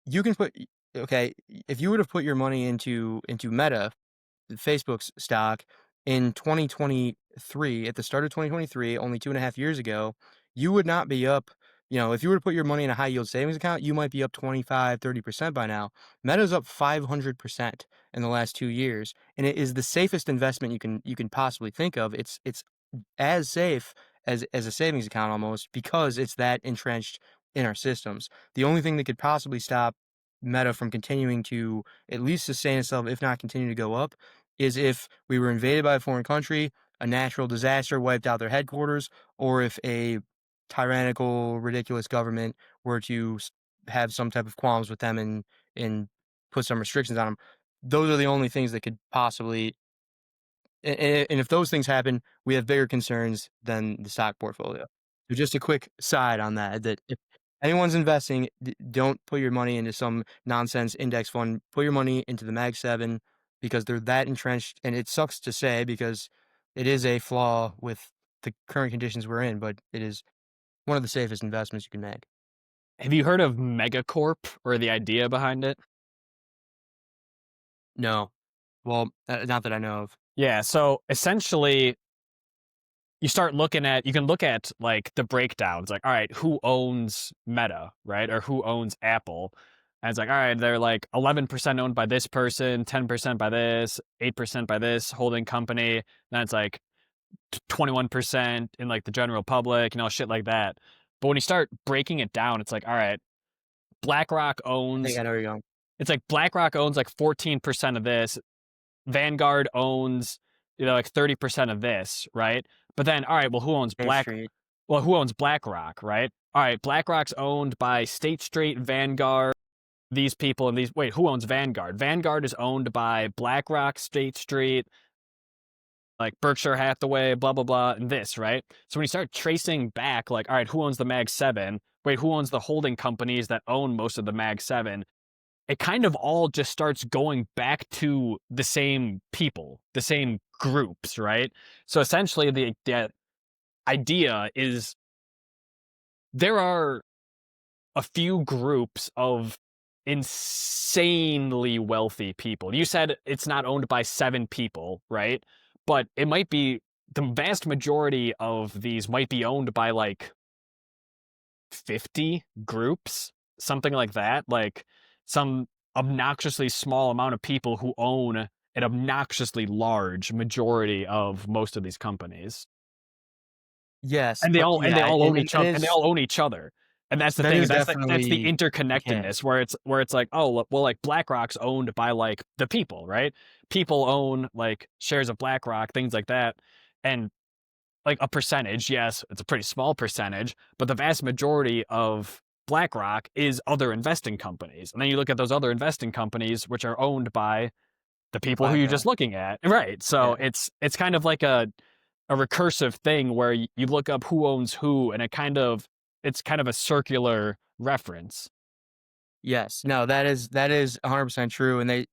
You can put okay if you would have put your money into Meta, Facebook's stock in 2023, at the start of 2023, only 2.5 years ago, you would not be up. If you were to put your money in a high yield savings account, you might be up 25, 30% by now. Meta's up 500% in the last 2 years, and it is the safest investment you can possibly think of. It's as safe as a savings account almost because it's that entrenched in our systems. The only thing that could possibly stop Meta from continuing to at least sustain itself, if not continue to go up, is if we were invaded by a foreign country, a natural disaster wiped out their headquarters, or if a tyrannical, ridiculous government were to have some type of qualms with them and put some restrictions on them. Those are the only things that could possibly and if those things happen, we have bigger concerns than the stock portfolio. So just a quick side on that, that if anyone's investing, don't put your money into some nonsense index fund. Put your money into the Mag 7 because they're that entrenched, and it sucks to say because it is a flaw with the current conditions we're in, but it is one of the safest investments you can make. Have you heard of Megacorp or the idea behind it? No. Well, not that I know of. Yeah, so essentially you can look at like the breakdowns, like, all right, who owns Meta, right? Or who owns Apple? And it's like, all right, they're like 11% owned by this person, 10% by this, 8% by this holding company. Then it's like 21% in like the general public, shit like that. But when you start breaking it down, it's like, all right, BlackRock I think owns, I know where you're going. it's like BlackRock owns like 14% of this, Vanguard owns, like 30% of this, right? But then, all right, well, State Street. who owns BlackRock, right? All right, BlackRock's owned by State Street, Vanguard, these people, and these. Wait, who owns Vanguard? Vanguard is owned by BlackRock, State Street, like Berkshire Hathaway, blah blah blah, and this, right? So when you start tracing back, like, all right, who owns the Mag 7? Wait, who owns the holding companies that own most of the Mag 7? It kind of all just starts going back to the same people, the same groups, right? So essentially, the idea is there are a few groups of insanely wealthy people. You said it's not owned by 7 people, right? But it might be the vast majority of these might be owned by like 50 groups, something like that. Like some obnoxiously small amount of people who own an obnoxiously large majority of most of these companies. Yes, And but they yeah, all own and each that other, and they is all own each other. And that's the that thing. is That's the definitely the case. interconnectedness where it's like, oh well, like BlackRock's owned by like the people, right? People own like shares of BlackRock, things like that. And like a percentage, yes, it's a pretty small percentage, but the vast majority of BlackRock is other investing companies. And then you look at those other investing companies which are owned by the people who you're just BlackRock. looking at. Right. So Yeah. it's kind of like a recursive thing where you look up who owns who, and it's kind of a circular reference. Yes. No, that is 100% true. And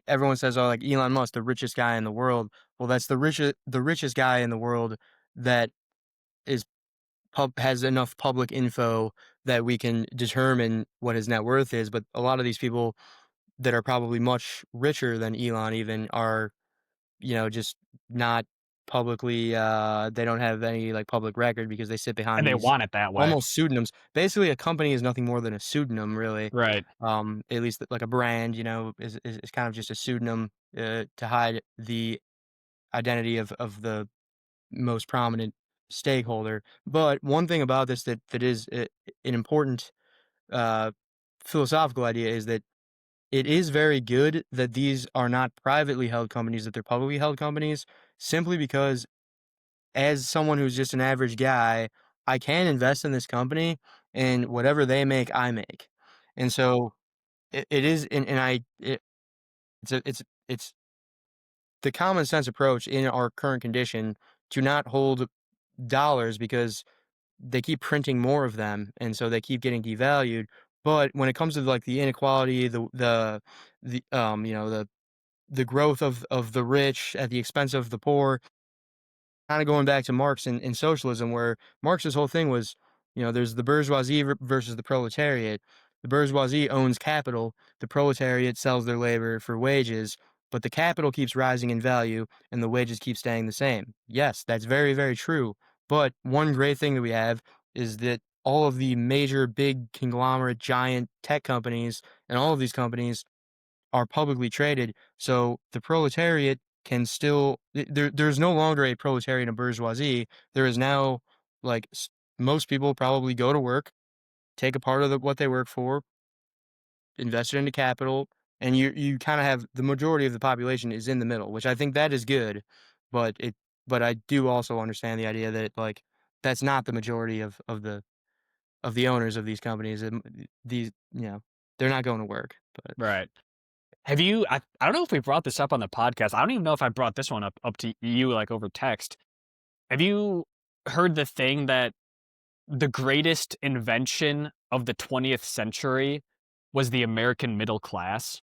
everyone says, oh, like Elon Musk, the richest guy in the world. Well, that's the richest guy in the world that is has enough public info that we can determine what his net worth is. But a lot of these people that are probably much richer than Elon even are just not publicly, they don't have any, like, public record because they sit And behind they these want it that way. almost pseudonyms. Basically, a company is nothing more than a pseudonym, really. Right. At least like a brand, is kind of just a pseudonym, to hide the identity of the most prominent stakeholder. But one thing about this that is an important uh, philosophical idea is that it is very good that these are not privately held companies, that they're publicly held companies, simply because as someone who's just an average guy, I can invest in this company and whatever they make, I make. And so it is, and it's the common sense approach in our current condition to not hold dollars because they keep printing more of them, and so they keep getting devalued. But when it comes to like the inequality, the growth of the rich at the expense of the poor, kind of going back to Marx and socialism, where Marx's whole thing was, there's the bourgeoisie versus the proletariat. The bourgeoisie owns capital, the proletariat sells their labor for wages, but the capital keeps rising in value and the wages keep staying the same. Yes, that's very, very true. But one great thing that we have is that all of the major big conglomerate giant tech companies and all of these companies are publicly traded, so the proletariat can still there's no longer a proletariat and bourgeoisie. There is now like most people probably go to work, take a part of what they work for, invest it into capital, and you kind of have the majority of the population is in the middle, which I think that is good, but I do also understand the idea that like that's not the majority of the owners of these companies. These they're not going to work, but Right. Have you? I don't know if we brought this up on the podcast. I don't even know if I brought this one up to you like over text. Have you heard the thing that the greatest invention of the 20th century was the American middle class?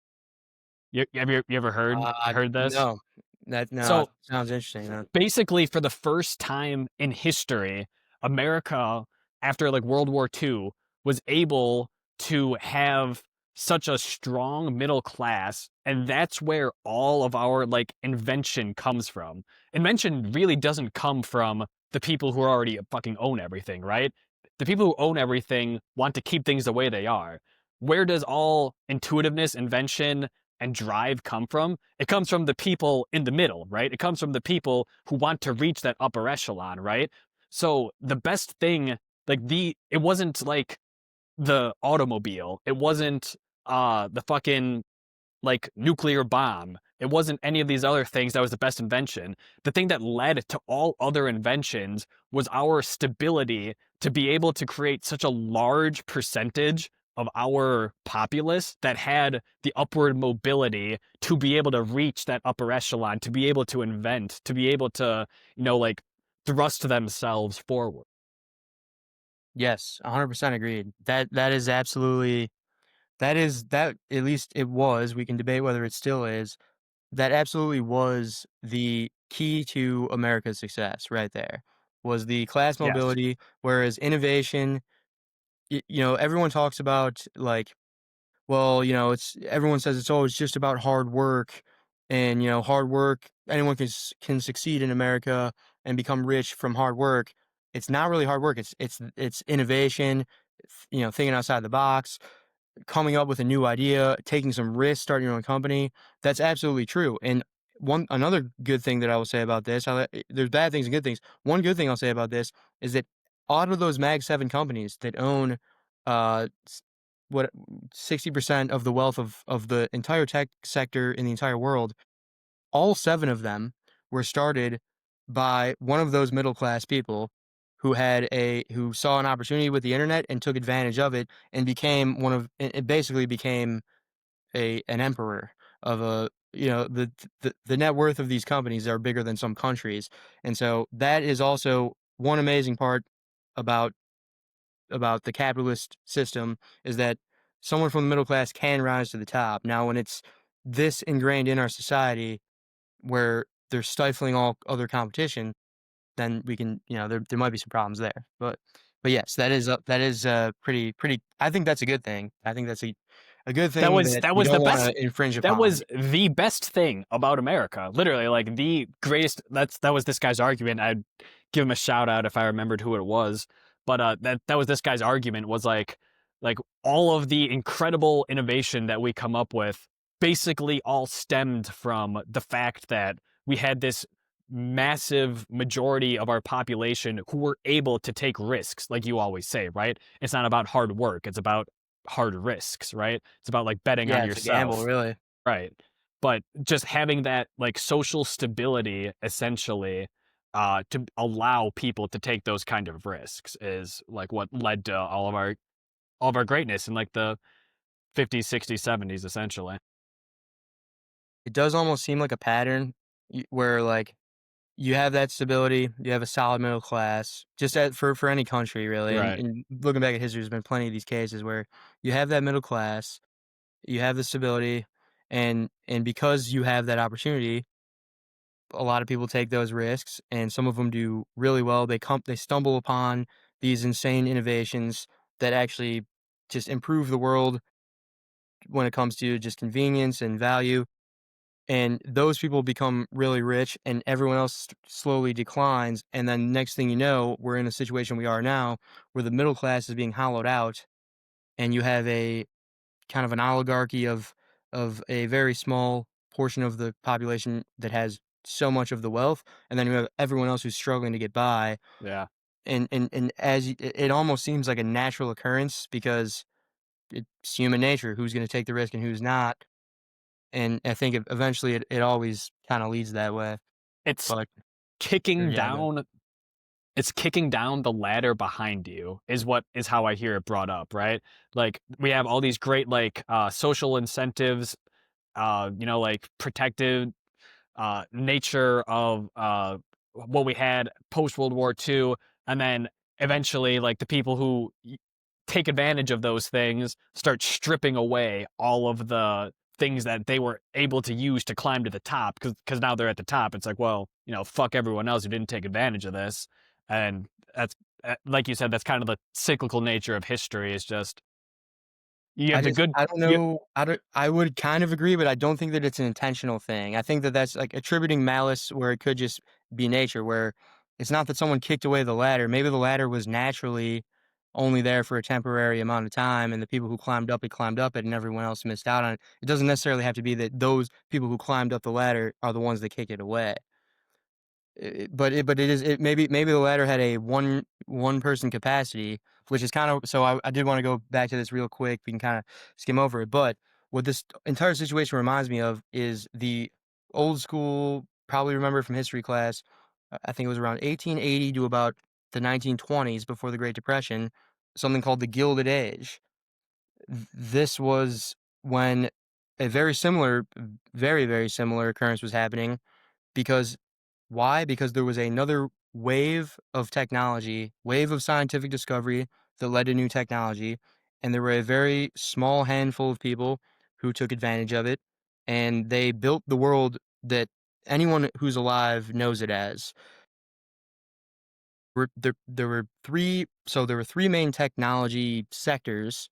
You ever heard this? no, no, So sounds interesting, though. basically, for the first time in history, America, after like World War II, was able to have such a strong middle class. And that's where all of our like invention comes from. Invention really doesn't come from the people who already fucking own everything, right? The people who own everything want to keep things the way they are. Where does all intuitiveness, invention, and drive come from? It comes from the people in the middle, right? It comes from the people who want to reach that upper echelon, right? So the best thing, it wasn't like the automobile. It wasn't the fucking like nuclear bomb. It wasn't any of these other things that was the best invention. The thing that led to all other inventions was our stability to be able to create such a large percentage of our populace that had the upward mobility to be able to reach that upper echelon, to be able to invent, to be able to, like thrust themselves forward. Yes, 100% agreed. That is absolutely that at least it was, we can debate whether it still is, that absolutely was the key to America's success right there, was the class Yes. mobility, whereas innovation, everyone talks about, like, well, it's everyone says it's always just about hard work, and hard work. Anyone can succeed in America and become rich from hard work. It's not really hard work. It's innovation. Thinking outside the box, coming up with a new idea, taking some risks, starting your own company. That's absolutely true. And another good thing that I will say about this, there's bad things and good things. One good thing I'll say about this is that out of those Mag 7 companies that own what 60% of the wealth of the entire tech sector in the entire world, all 7 of them were started by one of those middle class people who saw an opportunity with the internet and took advantage of it and became it basically became an emperor of the net worth of these companies are bigger than some countries. And so that is also one amazing part about the capitalist system, is that someone from the middle class can rise to the top. Now, when it's this ingrained in our society where they're stifling all other competition, then we can, there might be some problems there. But yes, that is pretty. I think that's a good thing. I think that's a good That thing was that that we was the don't want best. to infringe That upon. was the best thing about America. Literally, like the greatest. That was this guy's argument. I'd give him a shout out if I remembered who it was. But that was this guy's argument, was like all of the incredible innovation that we come up with basically all stemmed from the fact that we had this massive majority of our population who were able to take risks, like you always say, right? It's not about hard work, it's about hard risks, right? It's about like betting on Yeah, it's a gamble, yourself. really. Right. But just having that like social stability essentially to allow people to take those kind of risks is like what led to all of our greatness in like the 50s, 60s, 70s essentially. It does almost seem like a pattern where like you have that stability, you have a solid middle class, just for any country really. Right. And looking back at history, there's been plenty of these cases where you have that middle class, you have the stability, and because you have that opportunity, a lot of people take those risks, and some of them do really well. They stumble upon these insane innovations that actually just improve the world when it comes to just convenience and value. And those people become really rich, and everyone else slowly declines. And then next thing you know, we're in a situation we are now, where the middle class is being hollowed out, and you have a kind of an oligarchy of a very small portion of the population that has so much of the wealth, and then you have everyone else who's struggling to get by. Yeah. And it almost seems like a natural occurrence because it's human nature. Who's going to take the risk and who's not? And I think eventually it always kind of leads that way. It's But kicking yeah, go. down it's kicking down the ladder behind you is what is how I hear it brought up, right? Like we have all these great like social incentives, like protective nature of what we had post World War II, and then eventually, like the people who take advantage of those things start stripping away all of the things that they were able to use to climb to the top because now they're at the top. It's like, well, fuck everyone else who didn't take advantage of this, and that's like you said, that's kind of the cyclical nature of history. Is just you have the good. I don't You, know. I would kind of agree, but I don't think that it's an intentional thing. I think that that's like attributing malice where it could just be nature, where it's not that someone kicked away the ladder. Maybe the ladder was naturally only there for a temporary amount of time, and the people who climbed up it, and everyone else missed out on it. It doesn't necessarily have to be that those people who climbed up the ladder are the ones that kick it away. But it is it maybe the latter had a one person capacity, which is kind of so I did want to go back to this real quick. We can kind of skim over it, but what this entire situation reminds me of is the old school. Probably remember from history class. I think it was around 1880 to about the 1920s before the Great Depression. Something called the Gilded Age. This was when a very similar, very similar occurrence was happening because why? Because there was another wave of technology, wave of scientific discovery that led to new technology, and there were a very small handful of people who took advantage of it, and they built the world that anyone who's alive knows it as. There were there were three main technology sectors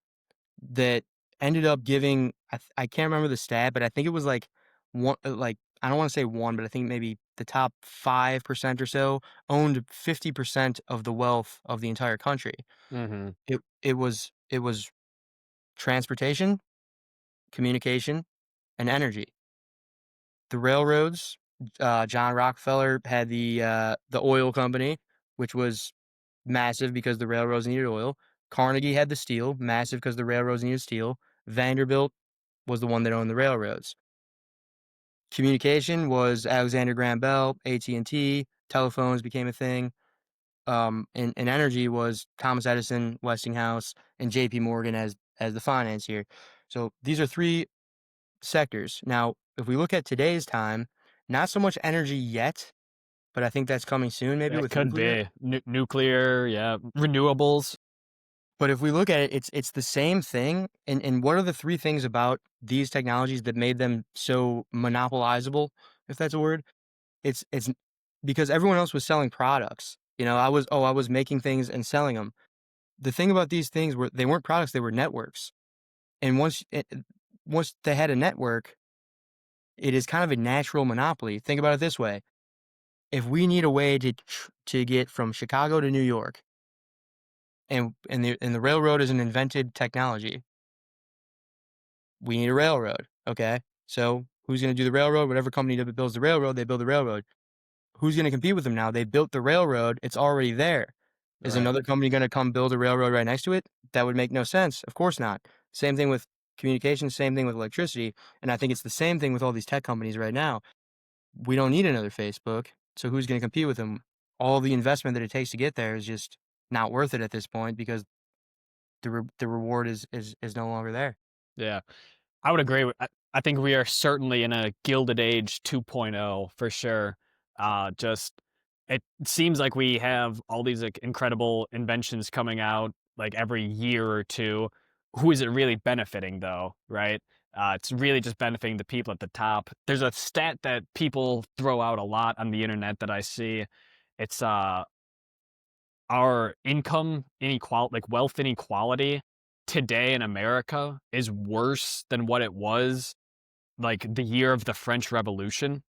that ended up giving I can't remember the stat, but I think it was like one like I don't want to say one, but I think maybe the top 5% or so owned 50% of the wealth of the entire country. mm-hmm. It was transportation, communication, and energy. The railroads, John Rockefeller had the oil company, which was massive because the railroads needed oil. Carnegie had the steel, massive because the railroads needed steel. Vanderbilt was the one that owned the railroads. Communication was Alexander Graham Bell, AT&T, telephones became a thing. And energy was Thomas Edison, Westinghouse, and JP Morgan as the financier. So these are three sectors. Now, if we look at today's time, not so much energy yet, but I think that's coming soon, maybe It with could nuclear. be nuclear, yeah, renewables. But if we look at it, it's the same thing. And what are the three things about these technologies that made them so monopolizable, if that's a word? It's because everyone else was selling products. I was making things and selling them. The thing about these things were they weren't products, they were networks. And once they had a network, it is kind of a natural monopoly. Think about it this way: if we need a way to get from Chicago to New York, and the railroad is an invented technology, we need a railroad. Okay, so who's going to do the railroad? Whatever company that builds the railroad, they build the railroad. who's going to compete with them now? They built the railroad. It's already there. Is Right. another company going to come build a railroad right next to it? That would make no sense. Of course not. Same thing with communication, same thing with electricity. And I think it's the same thing with all these tech companies right now. We don't need another Facebook. So who's going to compete with them? All the investment that it takes to get there is just not worth it at this point because the reward is no longer there. Yeah. I would agree with I think we are certainly in a Gilded Age 2.0 for sure. Just it seems like we have all these like incredible inventions coming out like every year or two. Who is it really benefiting though, right? It's really just benefiting the people at the top. There's a stat that people throw out a lot on the internet that I see. It's our income inequality, like wealth inequality today in America is worse than what it was like the year of the French Revolution,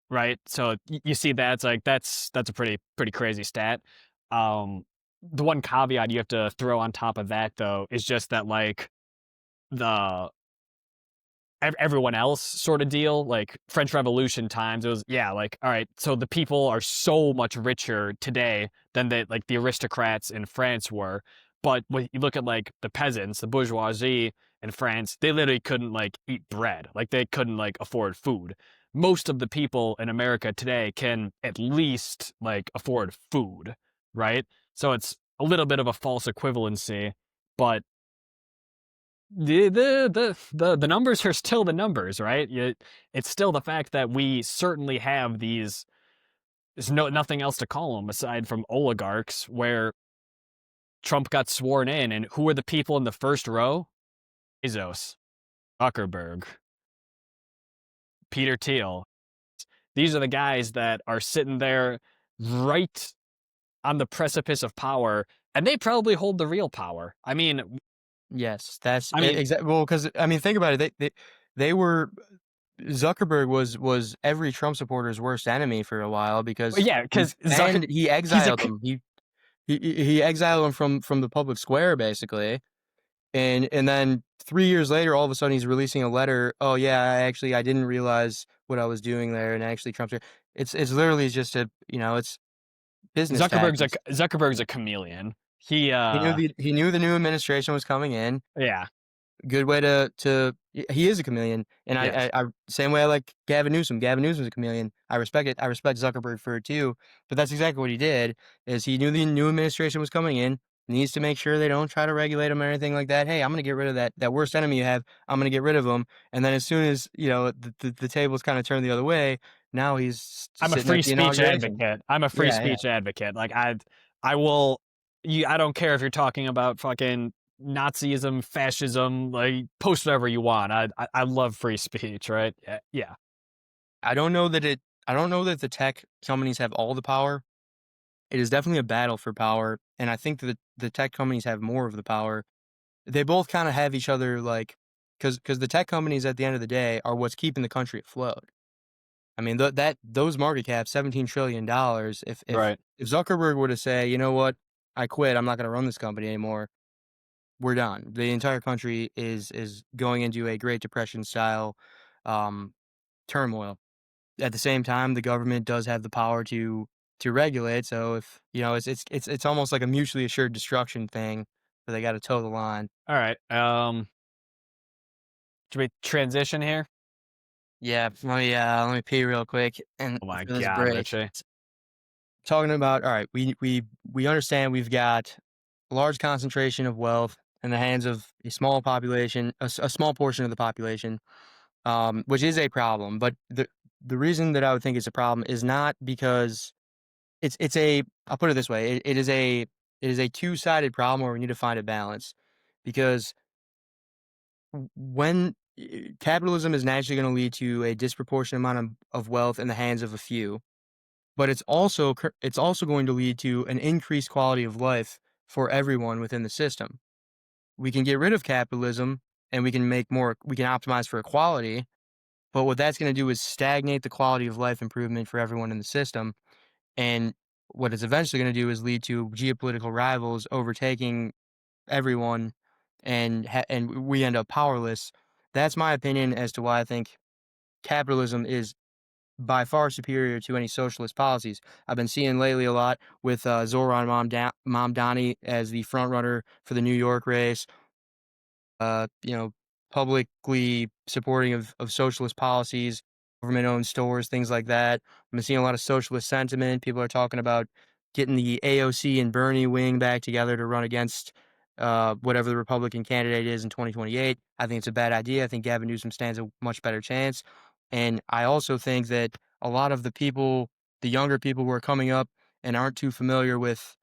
right? So you see that it's like that's a pretty crazy stat. The one caveat you have to throw on top of that though is just that like the everyone else sort of deal, like French Revolution times, it was yeah, like all right, so the people are so much richer today than the aristocrats in France were. But when you look at like the peasants, the bourgeoisie in France, they literally couldn't like eat bread, like they couldn't like afford food. Most of the people in America today can at least like afford food, right? So it's a little bit of a false equivalency, but the numbers are still the numbers, right? It's still the fact that we certainly have these. There's nothing else to call them aside from oligarchs. Where Trump got sworn in, and who are the people in the first row? Bezos, Zuckerberg, Peter Thiel. These are the guys that are sitting there right on the precipice of power, and they probably hold the real power. Yes, that's I mean, exactly well, because I mean, think about it. They were Zuckerberg was every Trump supporter's worst enemy for a while because yeah, because he he's a exiled them. He exiled them from the public square basically, and then 3 years later, all of a sudden he's releasing a letter. Oh yeah, I didn't realize what I was doing there, and actually Trump's. It's literally just it's business tactics. Zuckerberg's a chameleon. He He knew the new administration was coming in. yeah, Good way to he is a chameleon, and yes. I same way I like Gavin Newsom. Gavin Newsom's a chameleon. I respect it. I respect Zuckerberg for it too. But that's exactly what he did. Is he knew the new administration was coming in. Needs to make sure they don't try to regulate him or anything like that. Hey, I'm gonna get rid of that worst enemy you have. I'm gonna get rid of him. And then as soon as the tables kind of turn the other way, now he's I'm a sitting at free the speech inauguration. advocate. I'm a free Yeah, yeah. speech advocate. Like I will I don't care if you're talking about fucking Nazism, fascism, like post whatever you want. I love free speech, right? Yeah. Yeah. I don't know that it. I don't know that the tech companies have all the power. It is definitely a battle for power, and I think that the tech companies have more of the power. They both kind of have each other like because the tech companies at the end of the day are what's keeping the country afloat. I mean, that those market caps, $17 trillion. Right. If Zuckerberg were to say, you know what, I quit, I'm not going to run this company anymore. We're done. The entire country is going into a Great Depression style um, turmoil. At the same time, the government does have the power to regulate. So if it's almost like a mutually assured destruction thing. So they got to toe the line. All right. Should we transition here? Yeah, let me pee real quick and Oh my for this god, break. Richie. Talking about all right, we understand we've got a large concentration of wealth in the hands of a small population, a small portion of the population, which is a problem. But the reason that I would think it's a problem is not because it's a I'll put it this way, it is a two-sided problem where we need to find a balance because when capitalism is naturally going to lead to a disproportionate amount of wealth in the hands of a few, but it's also going to lead to an increased quality of life for everyone within the system. We can get rid of capitalism and we can optimize for equality, but what that's going to do is stagnate the quality of life improvement for everyone in the system. And what it's eventually going to do is lead to geopolitical rivals overtaking everyone, and we end up powerless. That's my opinion as to why I think capitalism is by far superior to any socialist policies. I've been seeing lately a lot with Zoran Mamdani as the front runner for the New York race. You know, publicly supporting of socialist policies, government-owned stores, things like that. I've been seeing a lot of socialist sentiment. People are talking about getting the AOC and Bernie wing back together to run against whatever the Republican candidate is in 2028. I think it's a bad idea. I think Gavin Newsom stands a much better chance. And I also think that a lot of the people, the younger people who are coming up and aren't too familiar with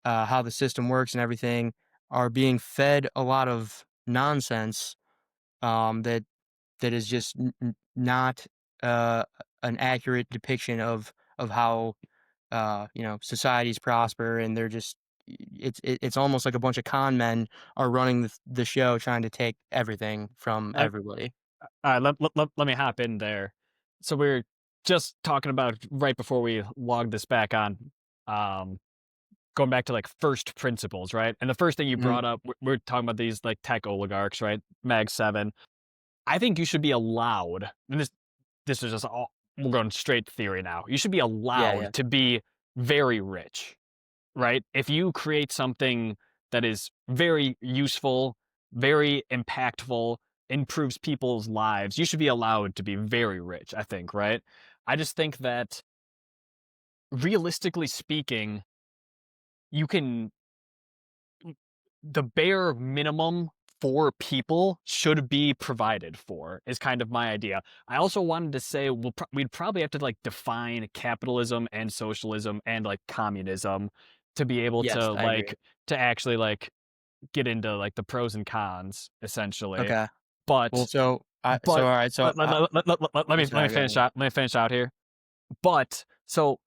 how the system works and everything, are being fed a lot of nonsense that is just not uh, an accurate depiction of how societies prosper, and they're just it's almost like a bunch of con men are running the show, trying to take everything from Uh, everybody. let me hop in there. So we're just talking about right before we logged this back on, um, going back to like first principles, right? And the first thing you Mhm. brought up, we're talking about these like tech oligarchs, right? Mag 7. I think you should be allowed, and this is just all, we're going straight theory now. You should be Yeah, allowed yeah. to be very rich, right? If you create something that is very useful, very impactful, improves people's lives, you should be allowed to be very rich, I think, right? I just think that realistically speaking, you can the bare minimum for people should be provided for is kind of my idea. I also wanted to say we'd probably have to like define capitalism and socialism and like communism to be able Yes, to I agree. like to actually like get into like the pros and cons essentially. Okay. Well, But so but all right. So I'm let me sorry. Go finish ahead. out. Let me finish out here. But so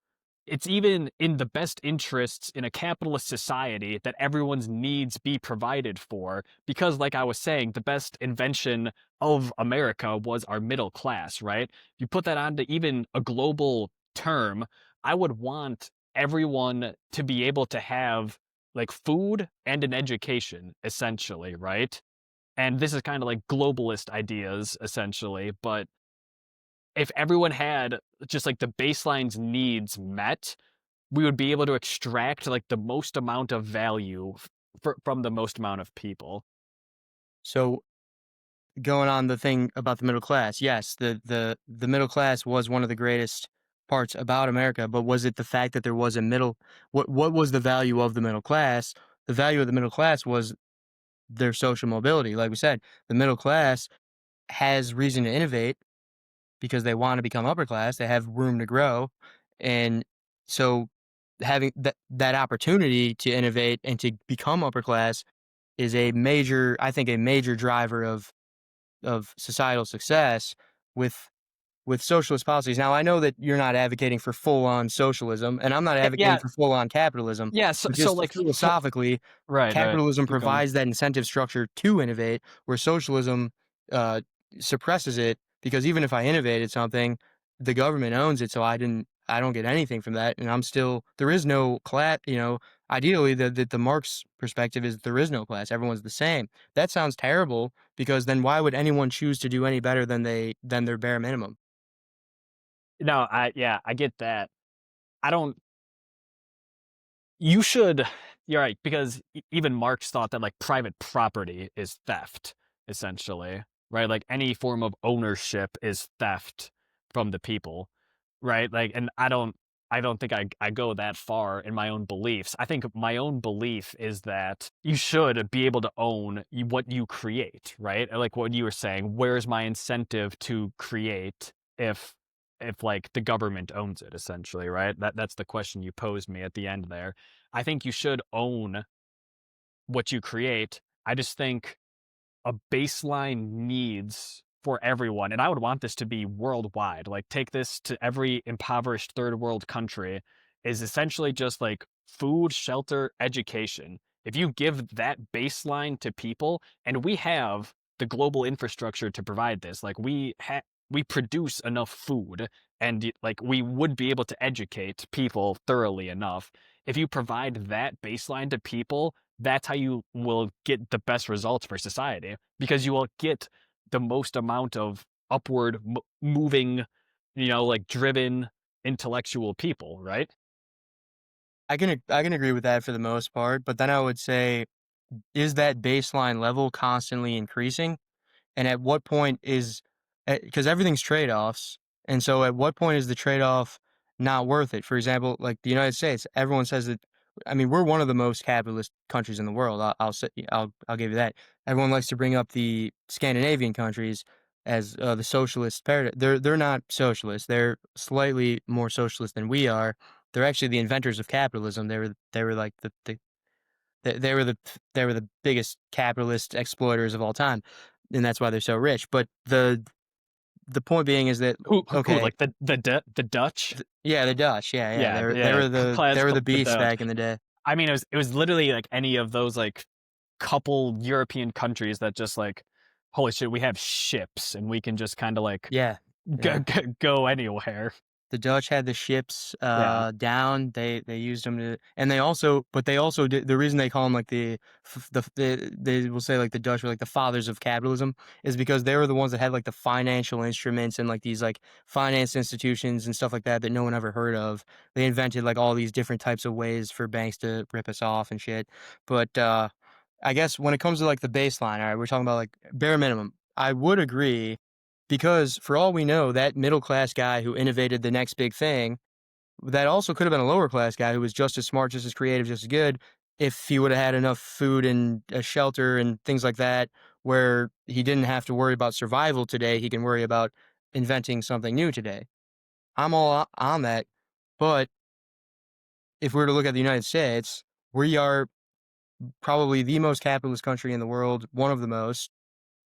it's even in the best interests in a capitalist society that everyone's needs be provided for because like I was saying, the best invention of America was our middle class, right? You put that onto even a global term, I would want everyone to be able to have like food and an education essentially, right? And this is kind of like globalist ideas essentially, but if everyone had just like the baseline's needs met, we would be able to extract like the most amount of value from the most amount of people. So going on the thing about the middle class, yes, the middle class was one of the greatest parts about America, but was it the fact that there was a middle? What was the value of the middle class? The value of the middle class was their social mobility. Like we said, the middle class has reason to innovate because they want to become upper class. They have room to grow, and so having that opportunity to innovate and to become upper class is a major, I think, a major driver of societal success with socialist policies. Now, I know that you're not advocating for full on socialism, and I'm not advocating Yeah, for full on capitalism, yeah. but So just like, philosophically, right, right. capitalism Keep going. provides that incentive structure to innovate, where socialism uh, suppresses it because even if I innovated something, the government owns it, so I don't get anything from that, and I'm still there is no class. Ideally, the Marx perspective is there is no class; everyone's the same. That sounds terrible because then why would anyone choose to do any better than their bare minimum? No, I get that. I don't. You should. You're right because even Marx thought that like private property is theft, essentially, right? Like any form of ownership is theft from the people, right? Like, and I don't think I go that far in my own beliefs. I think my own belief is that you should be able to own what you create, right? Like what you were saying, where's my incentive to create if like the government owns it essentially, right? That's the question you posed me at the end there. I think you should own what you create. I just think a baseline needs for everyone, and I would want this to be worldwide. Like take this to every impoverished third world country is essentially just like food, shelter, education. If you give that baseline to people, and we have the global infrastructure to provide this, like we produce enough food and like we would be able to educate people thoroughly enough. If you provide that baseline to people, that's how you will get the best results for society because you will get the most amount of upward moving like driven intellectual people, right? I can agree with that for the most part, but then I would say, is that baseline level constantly increasing? And at what point is, because everything's trade-offs, and so at what point is the trade-off not worth it? For example, like the United States, everyone says that, I mean, we're one of the most capitalist countries in the world. I'll say, I'll give you that. Everyone likes to bring up the Scandinavian countries as the socialist paradigm. They're not socialist. They're slightly more socialist than we are. They're actually the inventors of capitalism. They were like they were the biggest capitalist exploiters of all time, and that's why they're so rich. But the point being is that, Who okay, like the Dutch? yeah, the Dutch, yeah, yeah, Yeah, they yeah, were they were classical the the beasts Dutch. back in the day. I mean, it was literally like any of those like couple European countries that just like, holy shit, we have ships and we can just kind of like Yeah, go, yeah. go go anywhere. The Dutch had the ships, Yeah. down. They used them to, and they also did. The reason they call them like they will say like the Dutch were like the fathers of capitalism is because they were the ones that had like the financial instruments and like these like finance institutions and stuff like that that no one ever heard of. They invented like all these different types of ways for banks to rip us off and shit. But I guess when it comes to like the baseline, all right, we're talking about like bare minimum. I would agree because for all we know, that middle class guy who innovated the next big thing, that also could have been a lower class guy who was just as smart, just as creative, just as good if he would have had enough food and a shelter and things like that, where he didn't have to worry about survival today. He can worry about inventing something new today. I'm all on that. But if we were to look at the United States, we are probably the most capitalist country in the world, one of the most.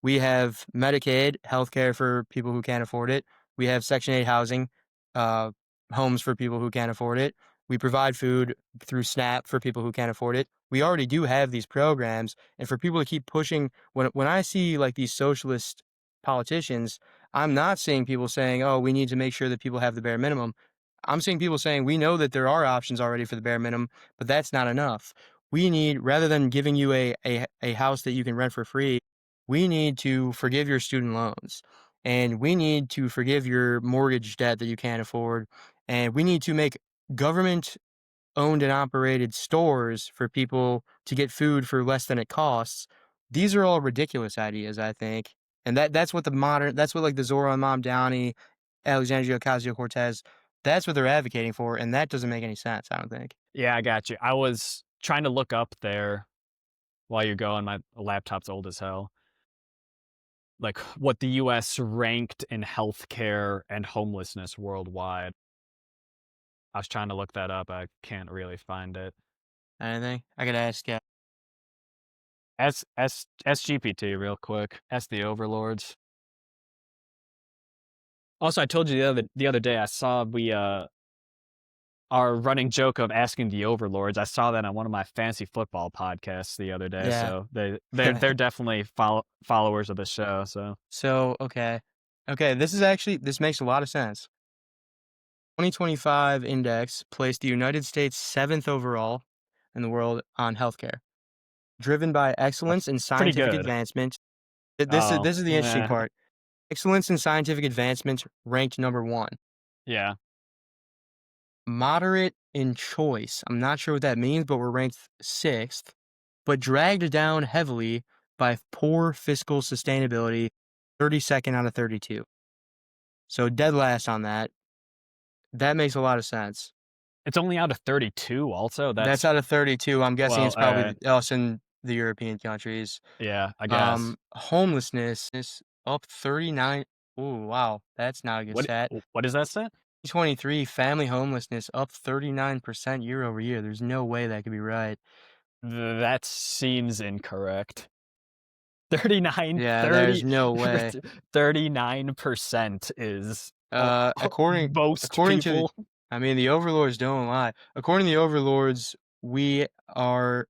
We have Medicaid, healthcare for people who can't afford it. We have Section 8 housing, uh, homes for people who can't afford it. We provide food through SNAP for people who can't afford it. We already do have these programs, and for people to keep pushing, when I see like these socialist politicians, I'm not seeing people saying, "Oh, we need to make sure that people have the bare minimum." I'm seeing people saying, "We know that there are options already for the bare minimum, but that's not enough. We need, rather than giving you a house that you can rent for free, we need to forgive your student loans, and we need to forgive your mortgage debt that you can't afford, and we need to make government owned and operated stores for people to get food for less than it costs." These are all ridiculous ideas, I think. And that's what like the Zora and Mom Downey, Alexandria Ocasio-Cortez, that's what they're advocating for, and that doesn't make any sense, I don't think. Yeah, I got you. I was trying to look up there while you're going. My laptop's old as hell. Like what the US ranked in healthcare and homelessness worldwide. I was trying to look that up. I can't really find it. Anything? I could ask, yeah. SGPT real quick. Ask the overlords. Also, I told you the other day I saw we our running joke of asking the overlords. I saw that on one of my fantasy football podcasts the other day. Yeah. So they're definitely followers of the show. So So, okay. Okay, this makes a lot of sense. 2025 index placed the United States 7th overall in the world on healthcare, driven by that's excellence in pretty scientific good. advancement. Oh, This is the interesting eh, part. Excellence in scientific advancement ranked number 1. yeah. Moderate in choice. I'm not sure what that means, but we're ranked 6th, but dragged down heavily by poor fiscal sustainability, 32nd out of 32. So dead last on that. That makes a lot of sense. It's only out of 32. Also, That's that's out of 32. I'm guessing well. it's probably us in the European countries. Yeah, I guess. Homelessness is up 39. Oh, wow. That's not a good What stat. what is that set? 23 family homelessness up 39% year over year. There's no way that could be right. That seems incorrect. 39, Yeah, there's 30, no way. 39% is most According to people. I mean, the overlords don't lie. According to the overlords, we are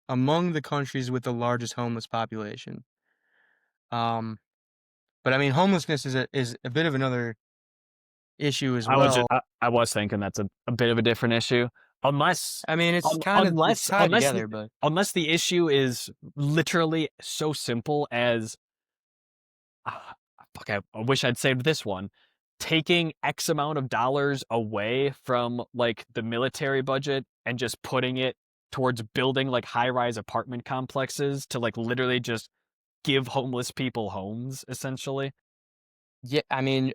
among the countries with the largest homeless population. Um, but I mean, homelessness is a bit of another issue as well. I was thinking that's a bit of a different issue. Unless I mean, it's unless tied together, but unless the issue is literally so simple as fuck, I wish I'd saved this one. taking X amount of dollars away from like the military budget and just putting it towards building like high-rise apartment complexes to like literally just give homeless people homes essentially. Yeah, I mean,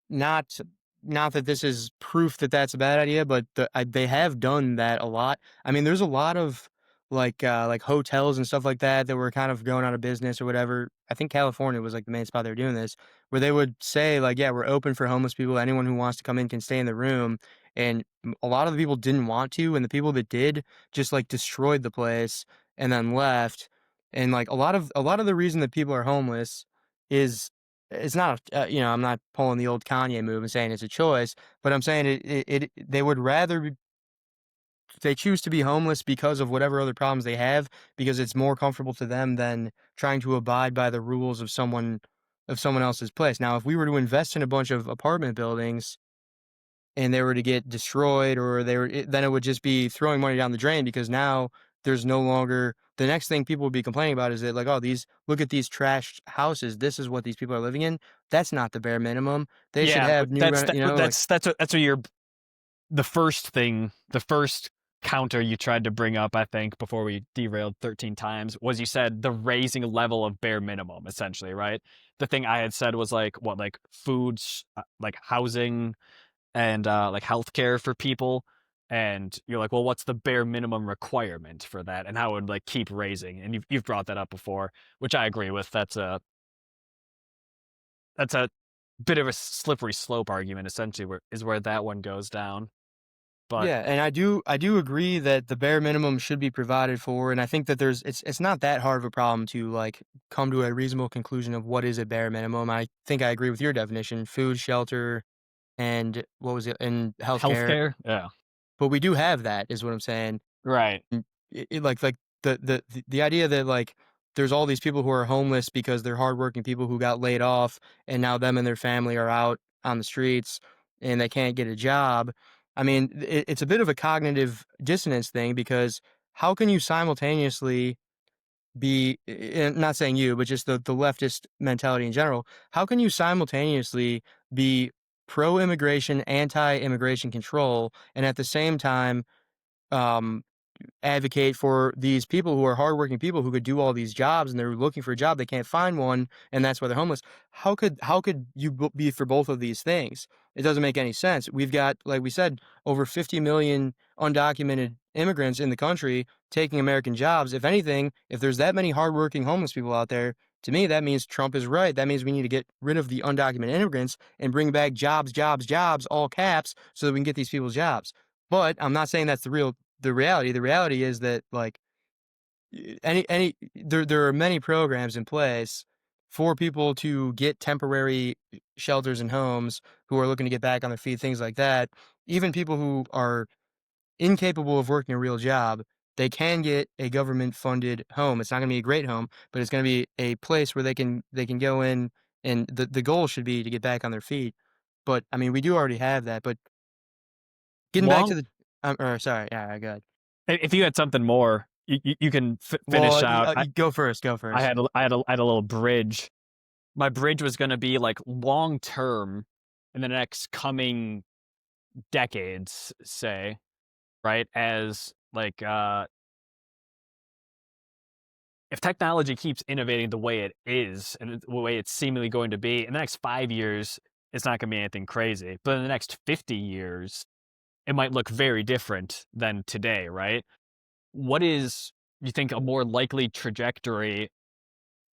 not not that this is proof that that's a bad idea, but they have done that a lot. I mean, there's a lot of like hotels and stuff like that that were kind of going out of business or whatever. I think California was like the main spot they were doing this, where they would say like, "Yeah, we're open for homeless people. Anyone who wants to come in can stay in the room." And a lot of the people didn't want to, and the people that did just like destroyed the place and then left. And like a lot of the reason that people are homeless is it's not you know, I'm not pulling the old Kanye move and saying it's a choice, but I'm saying they would rather they choose to be homeless because of whatever other problems they have, because it's more comfortable to them than trying to abide by the rules of someone else's place. Now, if we were to invest in a bunch of apartment buildings and they were to get destroyed or then it would just be throwing money down the drain because now there's no longer the next thing people would be complaining about is that like, oh, these look at these trashed houses. This is what these people are living in. That's not the bare minimum. They should Yeah, but have you know, like that's what you're the first thing, the first counter you tried to bring up, I think, before we derailed 13 times, was you said the raising level of bare minimum, essentially, right? The thing I had said was like, what, like foods, like housing, and like healthcare for people. And you're like, well, what's the bare minimum requirement for that? And how it would like keep raising. And you've brought that up before, which I agree with. That's a bit of a slippery slope argument, essentially, where that one goes down. But yeah, and I do agree that the bare minimum should be provided for, and I think that it's not that hard of a problem to like come to a reasonable conclusion of what is a bare minimum. I think I agree with your definition: food, shelter, and what was it? And healthcare. healthcare, yeah, But we do have that, is what I'm saying. right. Like the idea that like there's all these people who are homeless because they're hardworking people who got laid off and now them and their family are out on the streets and they can't get a job. I mean, it's a bit of a cognitive dissonance thing because how can you simultaneously not saying you, but just the leftist mentality in general, how can you simultaneously be pro-immigration, anti-immigration control, and at the same time um, advocate for these people who are hardworking people who could do all these jobs and they're looking for a job, they can't find one, and that's why they're homeless. How could you be for both of these things? It doesn't make any sense. We've got, like we said, over 50 million undocumented immigrants in the country taking American jobs. If anything, if there's that many hardworking homeless people out there, to me, that means Trump is right. That means we need to get rid of the undocumented immigrants and bring back jobs, jobs, jobs, all caps, so that we can get these people jobs. But I'm not saying that's the reality is that like there are many programs in place for people to get temporary shelters and homes who are looking to get back on their feet, things like that. Even people who are incapable of working a real job, they can get a government funded home. It's not going to be a great home, but it's going to be a place where they can go in, and the goal should be to get back on their feet. But I mean, we do already have that. But getting back Long, to the or sorry, yeah, go ahead. if you had something more, you can Well, finish out. you go first. Go I first. had I had a little bridge. My bridge was going to be like long term in the next coming decades, say, right? As like if technology keeps innovating the way it is and the way it's seemingly going to be in the next 5 years, it's not going to be anything crazy. But in the next 50 years, it might look very different than today, right? What is, you think, a more likely trajectory?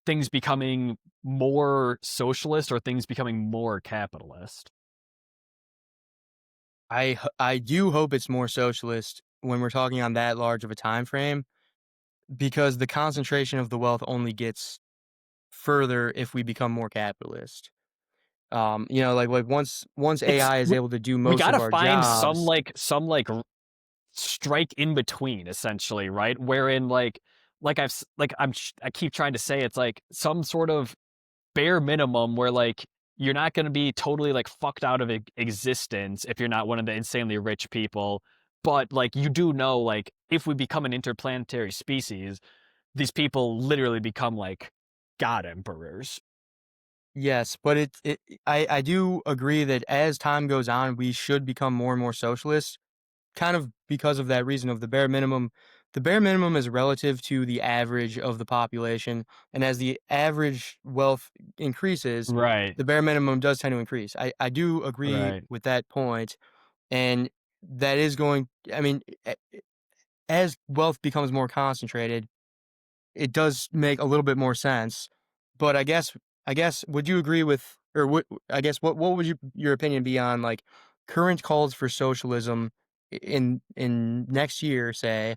Things becoming more socialist or things becoming more capitalist? I do hope it's more socialist when we're talking on that large of a time frame, because the concentration of the wealth only gets further if we become more capitalist. You know, like once It's AI is able to do we most got of to our find jobs, strike in between, essentially, right? Wherein I keep trying to say, it's like some sort of bare minimum where like you're not going to be totally like fucked out of existence if you're not one of the insanely rich people, but like you do know, like if we become an interplanetary species, these people literally become like god emperors. Yes, but I do agree that as time goes on, we should become more and more socialist, kind of because of that reason of the bare minimum. The bare minimum is relative to the average of the population, and as the average wealth increases, Right. the bare minimum does tend to increase. I do agree Right. with that point, and that is going. I mean, as wealth becomes more concentrated, it does make a little bit more sense. But I guess would you agree with, or what, I guess what would your opinion be on like current calls for socialism in next year, say,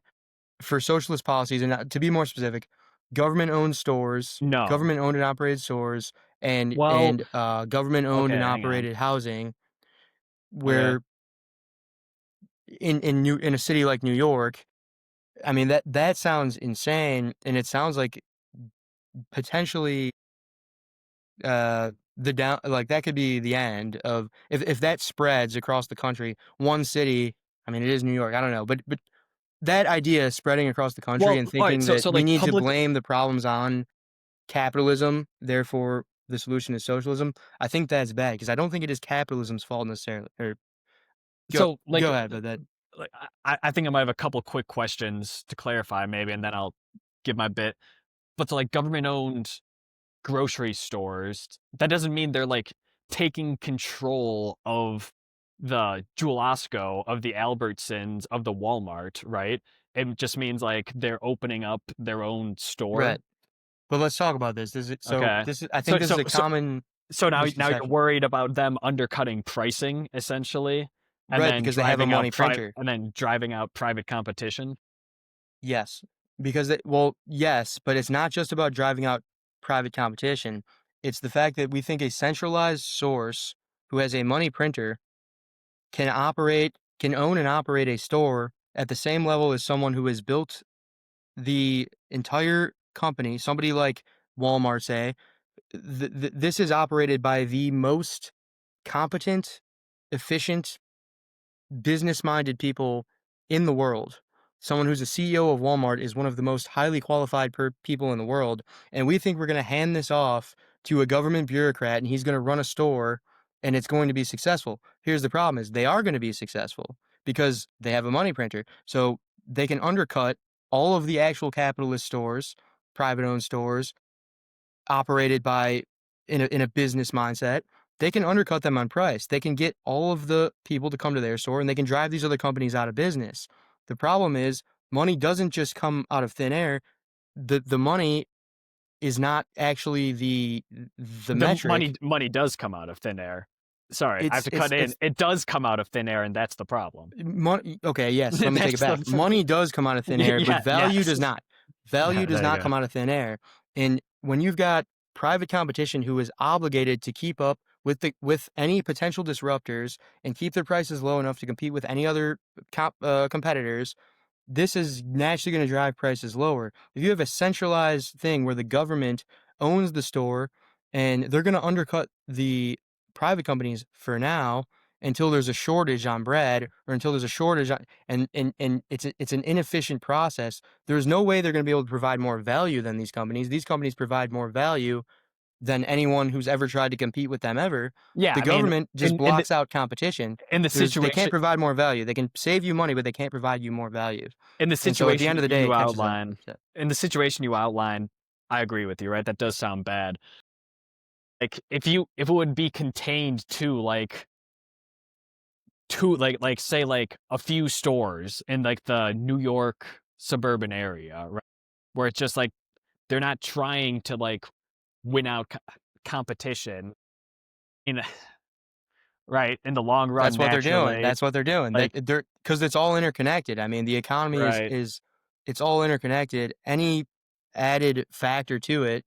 for socialist policies, and to be more specific, government owned stores, No. government owned and operated stores, and Well, government owned okay, and hang on. operated housing, Okay. where in a city like New York, I mean that sounds insane, and it sounds like potentially the down like that could be the end of if that spreads across the country, one city. I mean, it is New York. I don't know, but that idea spreading across the country Well, and all right, thinking so that so we like need to public blame the problems on capitalism, therefore the solution is socialism. I think that's bad because I don't think it is capitalism's fault necessarily. Or go so like go ahead, but that like I think I might have a couple quick questions to clarify maybe, and then I'll give my bit. But so like government owned grocery stores, that doesn't mean they're like taking control of the Jewel-Osco, of the Albertsons, of the Walmart, right? It just means like they're opening up their own right. store. But let's talk about this. Okay. This is I So think this is so a so common so now you're misconception, worried about them undercutting pricing essentially, and right? Because they have a money printer. driving out private competition. Yes, because well, yes, but it's not just about driving out private competition. It's the fact that we think a centralized source who has a money printer can own and operate a store at the same level as someone who has built the entire company, somebody like Walmart, say. This is operated by the most competent, efficient, business-minded people in the world. Someone who's a CEO of Walmart is one of the most highly qualified people in the world, and we think we're going to hand this off to a government bureaucrat, and he's going to run a store, and it's going to be successful. Here's the problem: is they are going to be successful because they have a money printer, so they can undercut all of the actual capitalist stores, private-owned stores, operated by in a business mindset. They can undercut them on price. They can get all of the people to come to their store and they can drive these other companies out of business. The problem is money doesn't just come out of thin air. The money is not actually the The money metric. money does come out of thin air. Sorry, I have to cut in. It's It does come out of thin air, and that's the problem. money. Okay, yes, let me take it That's back. the Money does come out of thin air, but yeah, value yes. does not. Yeah, Value does there you not go. come out of thin air. And when you've got private competition who is obligated to keep up with any potential disruptors and keep their prices low enough to compete with any other competitors, this is naturally going to drive prices lower. If you have a centralized thing where the government owns the store and they're going to undercut the private companies for now until there's a shortage on bread or until there's a shortage on, and it's an inefficient process. There's no way they're going to be able to provide more value than these companies. These companies provide more value than anyone who's ever tried to compete with them ever. Yeah, The I mean, government just in blocks out competition. in the They can't situation provide more value. They can save you money, but they can't provide you more value. in the And so at the situation end of the day, you it catches up. outline, So in the situation you outline, I agree with you. Right, that does sound bad. Like if it would be contained to like say like a few stores in like the New York suburban area, right, where it's just like they're not trying to like win out competition in right in the long run that's what they're doing. naturally That's what they're doing. like They're because it's all interconnected. I mean, the economy right. is it's all interconnected. Any added factor to it,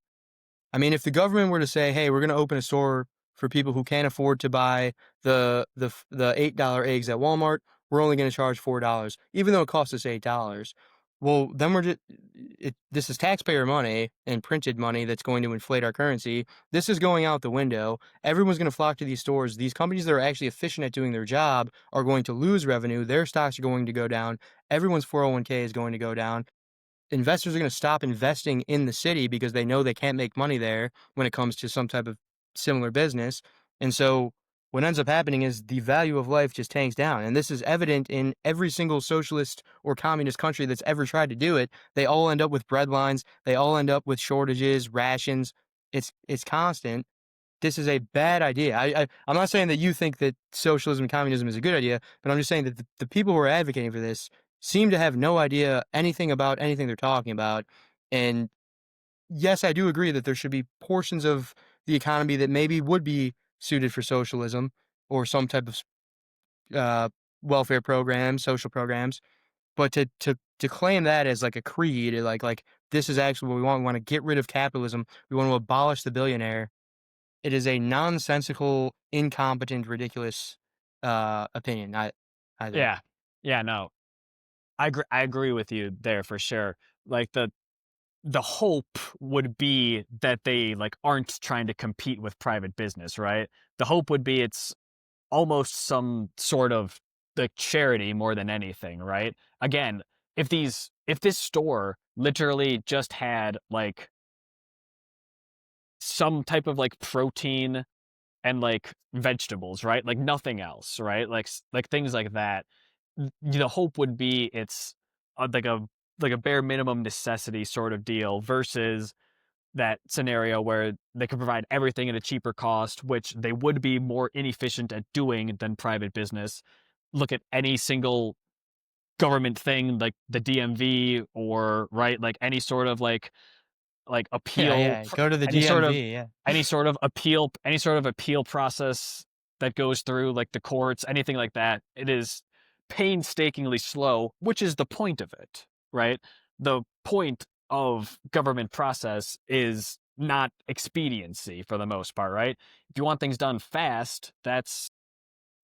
I mean, if the government were to say, "Hey, we're going to open a store for people who can't afford to buy the $8 eggs at Walmart, we're only going to charge $4, even though it costs us $8." Well, then this is taxpayer money and printed money that's going to inflate our currency. This is going out the window. Everyone's going to flock to these stores. These companies that are actually efficient at doing their job are going to lose revenue. Their stocks are going to go down. Everyone's 401k is going to go down. Investors are going to stop investing in the city because they know they can't make money there when it comes to some type of similar business. And so what ends up happening is the value of life just tanks down. And this is evident in every single socialist or communist country that's ever tried to do it. They all end up with breadlines. They all end up with shortages, rations. It's constant. This is a bad idea. I'm not saying that you think that socialism and communism is a good idea, but I'm just saying that the people who are advocating for this seem to have no idea anything about anything they're talking about. And yes, I do agree that there should be portions of the economy that maybe would be suited for socialism or some type of uh, welfare programs, social programs. But to claim that as like a creed, like this is actually what we want. We want to get rid of capitalism. We want to abolish the billionaire. It is a nonsensical, incompetent, ridiculous opinion. I think. Yeah. Yeah, no. I agree with you there for sure. Like the hope would be that they like aren't trying to compete with private business, right? The hope would be it's almost some sort of like charity more than anything, right? Again, if this store literally just had like some type of like protein and like vegetables, right? Like nothing else, right? Like things like that. The hope would be it's like a bare minimum necessity sort of deal versus that scenario where they could provide everything at a cheaper cost, which they would be more inefficient at doing than private business. Look at any single government thing like the DMV or right, like any sort of like Yeah, appeal, yeah. Go to the any sort of DMV. Yeah. any sort of appeal process that goes through like the courts, anything like that. It is painstakingly slow, which is the point of it, right? The point of government process is not expediency for the most part, right? If you want things done fast, that's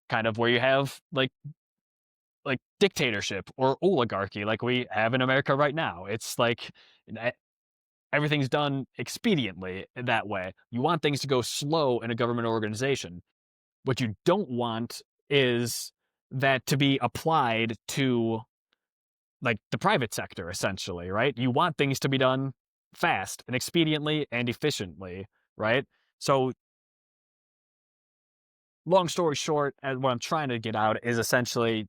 kind of where you have like dictatorship or oligarchy like we have in America right now. It's like everything's done expediently that way. You want things to go slow in a government organization. What you don't want is that to be applied to like the private sector, essentially, right? You want things to be done fast and expediently and efficiently, right? So, long story short, and what I'm trying to get out is essentially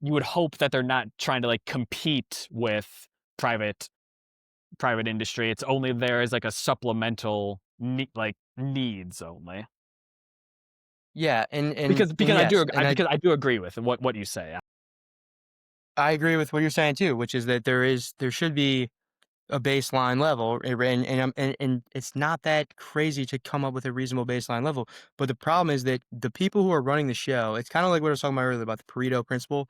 you would hope that they're not trying to like compete with private industry. It's only there as like a supplemental like needs only. Yeah, and yes, and Because I do agree with what you say. I agree with what you're saying too, which is that there should be a baseline level, and it's not that crazy to come up with a reasonable baseline level. But the problem is that the people who are running the show, it's kind of like what I was talking about earlier about the Pareto principle.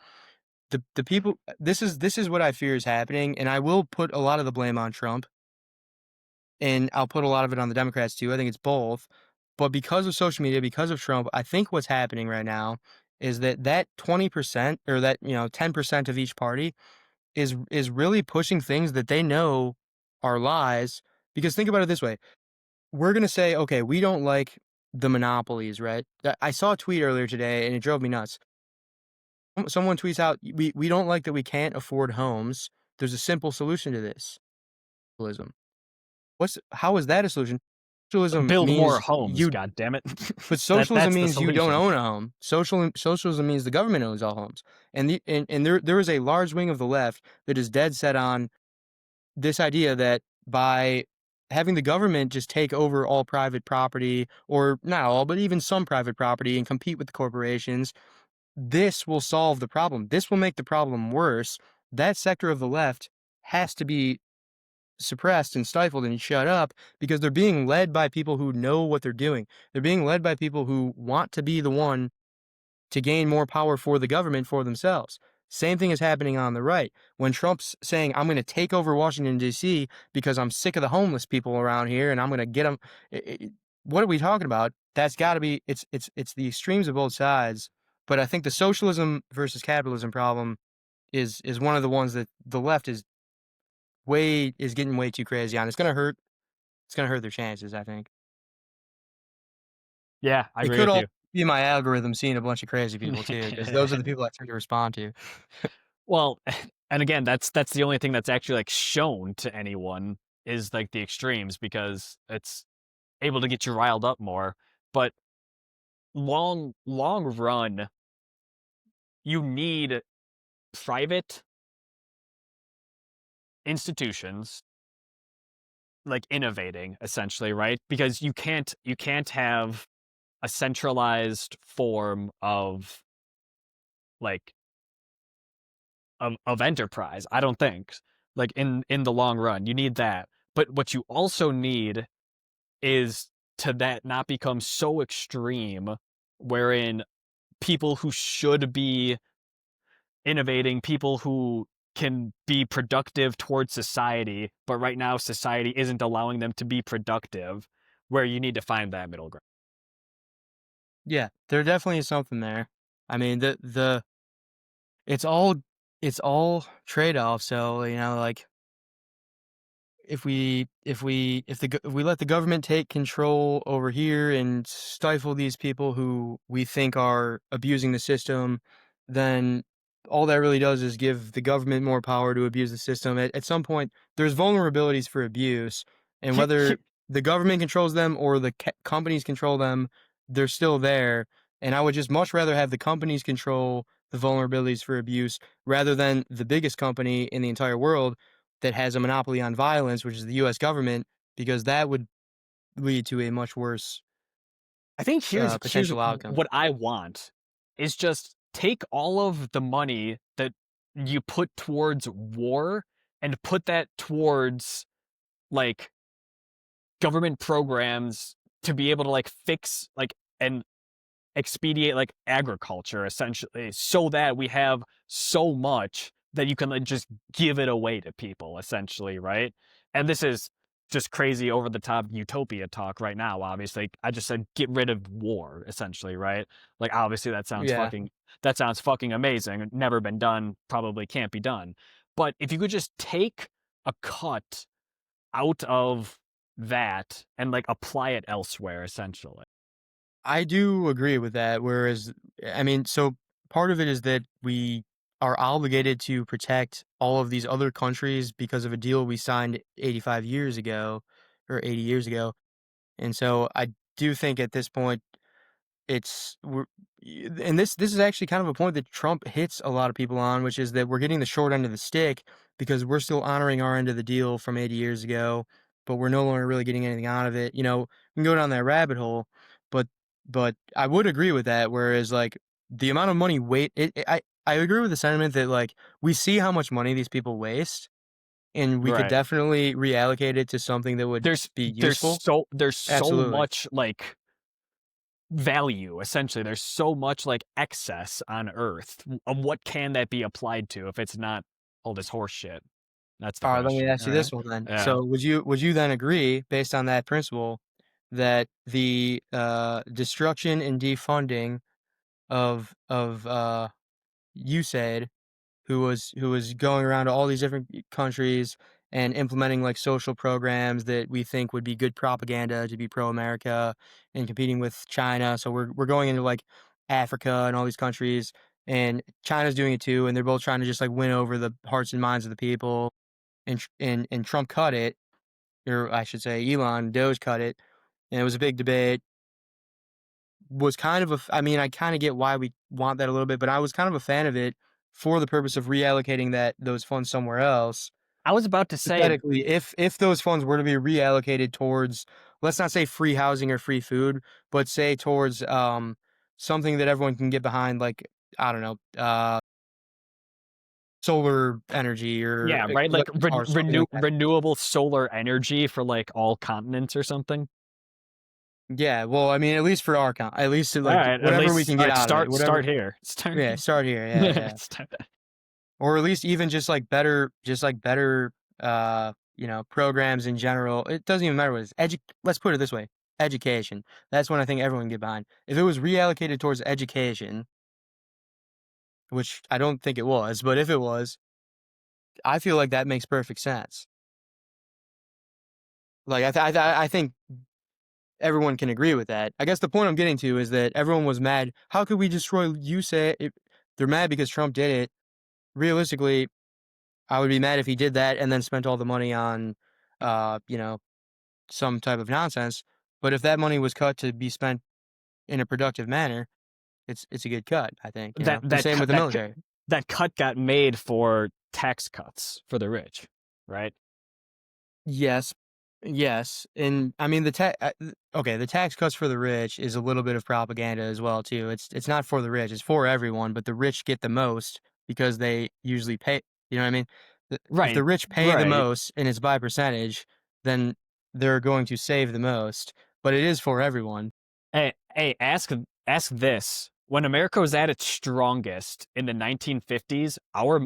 The people, this is what I fear is happening, and I will put a lot of the blame on Trump, and I'll put a lot of it on the Democrats too. I think it's both. But because of social media, because of Trump, I think what's happening right now is that 20% or that 10% of each party is really pushing things that they know are lies. Because think about it this way. We're going to say, okay, we don't like the monopolies, right? I saw a tweet earlier today and it drove me nuts. Someone tweets out, we don't like that we can't afford homes. There's a simple solution to this. Socialism. How is that a solution? Socialism Build more means homes, god damn it. but socialism That's the means you don't solution. own a home. Socialism means the government owns all homes. And there is a large wing of the left that is dead set on this idea that by having the government just take over all private property, or not all, but even some private property, and compete with the corporations, this will solve the problem. This will make the problem worse. That sector of the left has to be suppressed and stifled and shut up because they're being led by people who know what they're doing. They're being led by people who want to be the one to gain more power for the government for themselves. Same thing is happening on the right. When Trump's saying, I'm going to take over Washington, D.C. because I'm sick of the homeless people around here and I'm going to get them. What are we talking about? That's got to be, it's the extremes of both sides. But I think the socialism versus capitalism problem is one of the ones that the left is getting way too crazy on. It's going to hurt their chances, I think. Yeah, I It agree could with all you. be my algorithm seeing a bunch of crazy people too, because those are the people I tend to respond to. Well, and again, that's the only thing that's actually like shown to anyone is like the extremes because it's able to get you riled up more. but long run, you need private institutions like innovating essentially, right? Because you can't have a centralized form of like of enterprise. I don't think like in the long run you need that. But what you also need is to that not become so extreme wherein people who should be innovating, people who can be productive towards society, but right now society isn't allowing them to be productive, where you need to find that middle ground. Yeah, there definitely is something there. I mean, it's all it's all trade-off. So, like if we let the government take control over here and stifle these people who we think are abusing the system, then all that really does is give the government more power to abuse the system. At some point, there's vulnerabilities for abuse, and Here, here, whether the government controls them or the companies control them, they're still there. And I would just much rather have the companies control the vulnerabilities for abuse rather than the biggest company in the entire world that has a monopoly on violence, which is the US government, because that would lead to a much worse I think here's potential outcome. what I want is just take all of the money that you put towards war and put that towards like government programs to be able to like fix like and expedite like agriculture essentially so that we have so much that you can like, just give it away to people essentially, right? And this is just crazy over the top utopia talk right now. Obviously I just said get rid of war essentially, right? Like obviously Yeah, that sounds fucking amazing, never been done, probably can't be done. But if you could just take a cut out of that and like apply it elsewhere essentially. I do agree with that. Whereas, I mean, so part of it is that we are obligated to protect all of these other countries because of a deal we signed 85 years ago or 80 years ago. And so I do think at this point, It's we're and this is actually kind of a point that Trump hits a lot of people on, which is that we're getting the short end of the stick because we're still honoring our end of the deal from 80 years ago, but we're no longer really getting anything out of it. We can go down that rabbit hole, but I would agree with that. Whereas like the amount of money I agree with the sentiment that like we see how much money these people waste, and we could Right. definitely reallocate it to something that would there's be there's useful. so there's so Absolutely. much like value essentially, there's so much like excess on earth. What can that be applied to if it's not all this horse shit? That's the All right, let me question. ask All you right. this one then. Yeah. So would you then agree, based on that principle, that the destruction and defunding of USAID, who was going around to all these different countries and implementing like social programs that we think would be good propaganda to be pro-America and competing with China. So we're going into like Africa and all these countries, and China's doing it too, and they're both trying to just like win over the hearts and minds of the people, and Trump cut it, or I should say Elon Doge cut it, and it was a big debate. Was kind of I mean, I kind of get why we want that a little bit, but I was kind of a fan of it for the purpose of reallocating those funds somewhere else. I was about to say, Hypothetically, if those funds were to be reallocated towards, let's not say free housing or free food, but say towards something that everyone can get behind, like I don't know, solar energy or yeah, right, like electric cars, something like that. renewable solar energy for like all continents or something. Yeah, well, I mean, at least for our count, at least to, All like, right, at whatever we least can all get right, out of it, start whatever. here. Start Yeah, start here, yeah, yeah. start- Or at least even just like better, programs in general. It doesn't even matter what it is. Let's put it this way, education. That's one I think everyone can get behind. If it was reallocated towards education, which I don't think it was, but if it was, I feel like that makes perfect sense. Like, I think everyone can agree with that. I guess the point I'm getting to is that everyone was mad. How could we destroy USAID? They're mad because Trump did it. Realistically, I would be mad if he did that and then spent all the money on, uh, you know, some type of nonsense. But if that money was cut to be spent in a productive manner, it's a good cut, I think, you That know? The that same cut with the that cut military. that cut got made for tax cuts for the rich, right? Yes. Yes, and I mean, okay, the tax cuts for the rich is a little bit of propaganda as well too. It's not for the rich, it's for everyone, but the rich get the most because they usually pay, you know what I mean? If the Right, rich pay the right. most and it's by percentage, then they're going to save the most, but it is for everyone. Hey, ask this. When America was at its strongest in the 1950s, our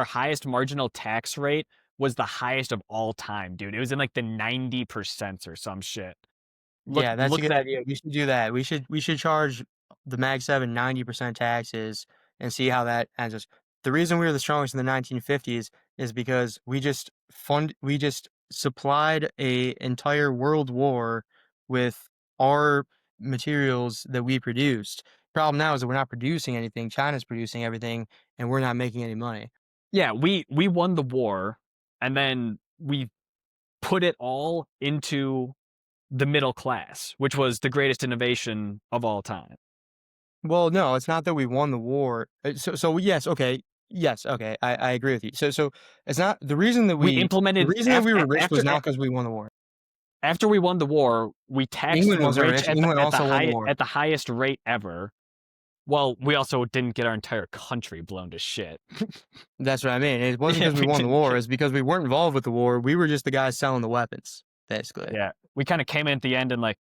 highest marginal tax rate was the highest of all time, dude. It was in like the 90% or some shit. Yeah, that's a Look good that idea. We should do that. We should charge the Mag 7 90% taxes and see how that ends us. The reason we were the strongest in the 1950s is because we just supplied a entire world war with our materials that we produced. Problem now is that we're not producing anything. China's producing everything and we're not making any money. Yeah, we won the war and then we put it all into the middle class, which was the greatest innovation of all time. Well, no, it's not that we won the war. So yes, okay. Yes, okay. I agree with you. So it's not We the implemented reason that we were rich was after not because we won the war. after we won the war, we taxed England the wasn't rich rich. England also won the war. at the highest rate ever. Well, we also didn't get our entire country blown to shit. That's what I mean. It wasn't Yeah, because we we won the didn't war. get. It's because we weren't involved with the war. We were just the guys selling the weapons, basically. Yeah, we kind of came in at the end and like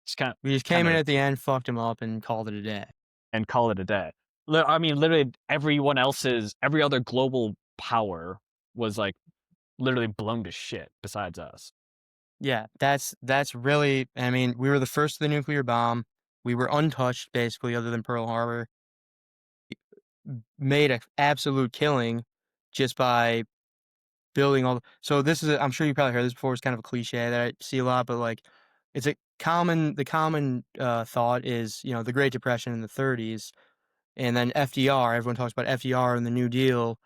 just We just kind came in of at the end, fucked them up, and called it a day. and call it a day. I mean, literally every other global power was like literally blown to shit besides us. Yeah, that's really. I mean, we were the first to the nuclear bomb. We were untouched, basically, other than Pearl Harbor. Made an absolute killing just by building all so this is I'm sure you probably heard this before, it's kind of a cliche that I see a lot, but, like, it's a common thought is, you know, the Great Depression in the '30s, and then FDR, everyone talks about FDR and the New Deal,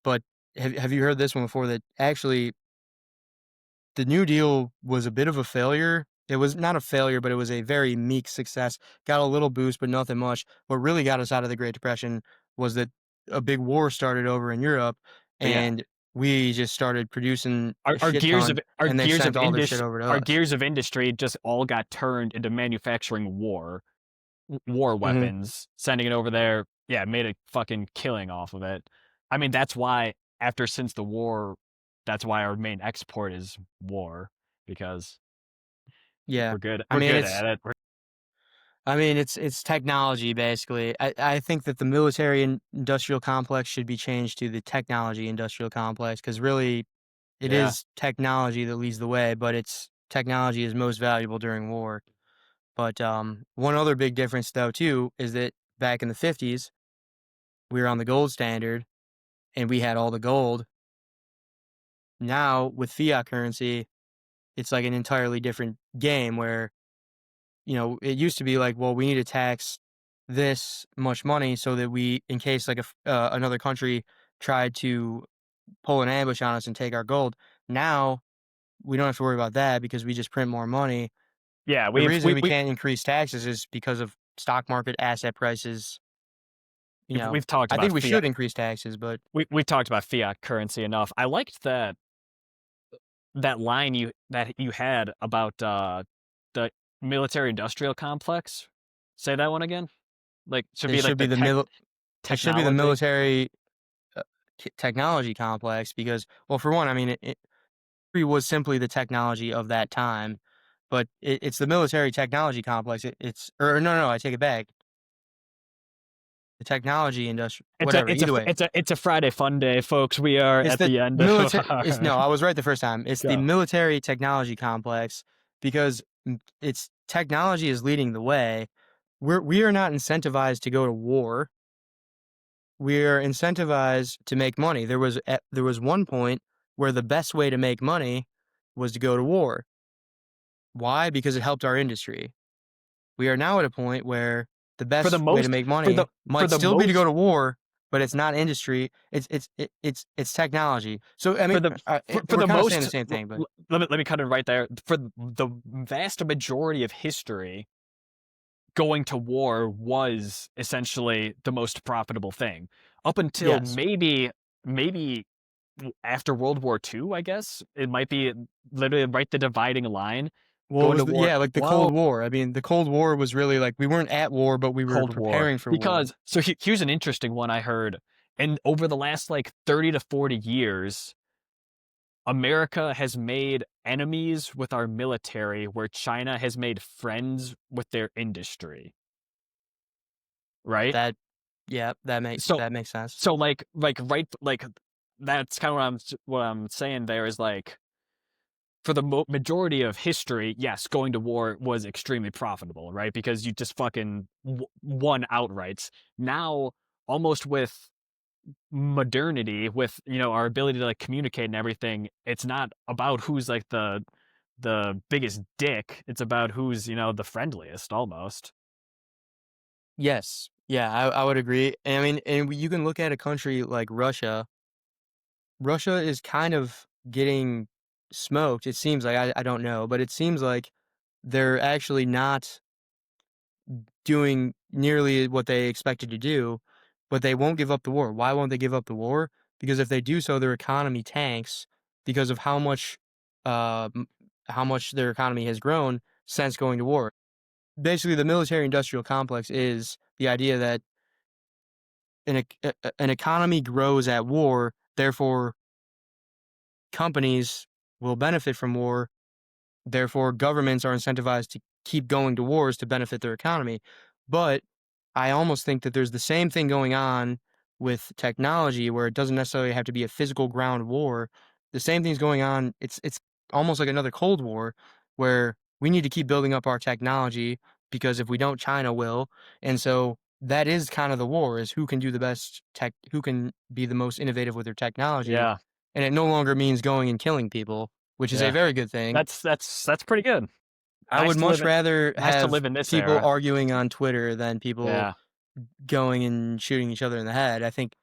but have you heard this one before that actually the New Deal was a bit of a failure. It was not a failure, but it was a very meek success. Got a little boost, but nothing much. What really got us out of the Great Depression was that a big war started over in Europe, But yeah, and we just started producing a shit ton, and they sent all their shit over to our us. gears of industry just all got turned into manufacturing war Mhm. weapons, sending it over there. Yeah, made a fucking killing off of it. I mean, that's why since the war, that's why our main export is war because Yeah. we're good. I We're mean, good it's at it. it's technology basically. I think that the military industrial complex should be changed to the technology industrial complex because really it Yeah, is technology that leads the way, but it's technology is most valuable during war. But one other big difference, though, too, is that back in the '50s, we were on the gold standard and we had all the gold. Now, with fiat currency, it's like an entirely different game where, you know, it used to be like, well, we need to tax this much money so that in case like another country tried to pull an ambush on us and take our gold. Now, we don't have to worry about that because we just print more money. yeah. The reason we can't increase taxes is because of stock market asset prices. You know, we've talked I about think we fiat. should increase taxes, but We've talked about fiat currency enough. I liked that line you had about the military industrial complex. Say that one again. Like should it be like should be the the mil- it should be the technology. military uh, technology complex because, well, for one, I mean, it was simply the technology of that time, but it's the military technology complex. It's or no, no, I take it back. The technology industry, whatever. Either way, It's a Friday fun day, folks. We are it's at the the end of military. It's our no, I was right the first time. It's the go. military technology complex because it's technology is leading the way. We are not incentivized to go to war. We are incentivized to make money. There was one point where the best way to make money was to go to war. Why? Because it helped our industry. We are now at a point where the For the best way to most make for the money for might the still be to go most to war, but it's not industry. It's technology. So I for mean, the for we're the kind of saying the most same thing, but let me cut it right there. For the vast majority of history, going to war was essentially the most profitable thing up until Yes. maybe after World War II, I guess it might be literally right the dividing line. Well, it Going was to war, yeah, like the Cold well, War. I mean, the Cold War was really like we weren't at war, but we were Cold War, preparing for war. because so here's an interesting one I heard. And over the last like 30 to 40 years, America has made enemies with our military where China has made friends with their industry, right? That yeah, So that makes sense. so right like that's kind of what I'm saying there is like for the majority of history, yes, going to war was extremely profitable, right? Because you just fucking won outright. Now, almost with modernity, with our ability to like communicate and everything, it's not about who's like the biggest dick. It's about who's the friendliest, almost. Yes. Yeah, I would agree. And I mean, and you can look at a country like Russia. Russia is kind of getting smoked. It seems like I don't know, but it seems like they're actually not doing nearly what they expected to do, but they won't give up the war. Why won't they give up the war? Because if they do so, their economy tanks because of uh, m- how much their economy has grown since going to war. Basically, the military-industrial complex is the idea that an economy grows at war, therefore companies will benefit from war. Therefore, governments are incentivized to keep going to wars to benefit their economy. But I almost think that there's the same thing going on with technology where it doesn't necessarily have to be a physical ground war. The same thing's going on. It's almost like another Cold War where we need to keep building up our technology because if we don't, China will. And so that is kind of the war is who can do the best tech, who can be the most innovative with their technology. Yeah, And it no longer means going and killing people, which is a yeah. very good thing. That's pretty good. I would much rather Nice to have live in this people era. arguing on Twitter than people Yeah, going and shooting each other in the head. I think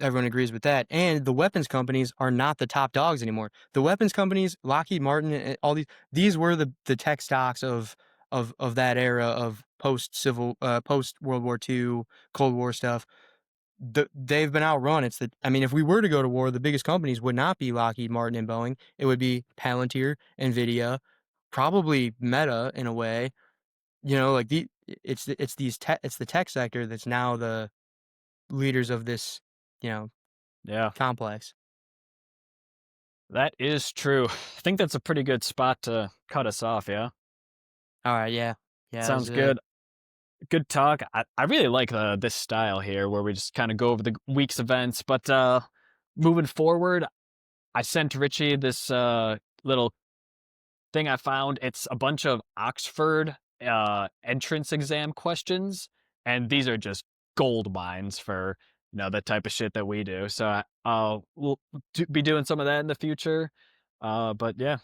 everyone agrees with that. And the weapons companies are not the top dogs anymore. The weapons companies, Lockheed Martin, and all these were the tech stocks of that era of post World War II, Cold War stuff. They've been outrun. I mean, if we were to go to war, the biggest companies would not be Lockheed Martin and Boeing. It would be Palantir, Nvidia, probably Meta in a way. Like it's the tech sector that's now the leaders of this, you know, yeah. complex. That is true. I think that's a pretty good spot to cut us off, yeah? All right, yeah, yeah, Sounds good. Good talk. I really like this style here where we just kind of go over the week's events. But moving forward, I sent Richie this little thing I found. It's a bunch of Oxford entrance exam questions, and these are just gold mines for the type of shit that we do. So we'll be doing some of that in the future. But yeah,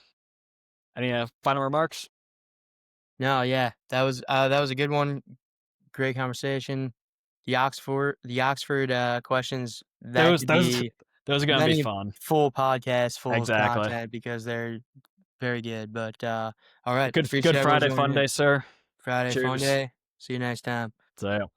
any final remarks? No, yeah, that was a good one. Great conversation. The Oxford questions that Those could those be those are gonna be many fun. full podcasts full of Exactly. content because they're very good. But all right, Good appreciate everyone Friday joining fun in. day, sir. Friday fun Cheers. day. See you next time. See ya.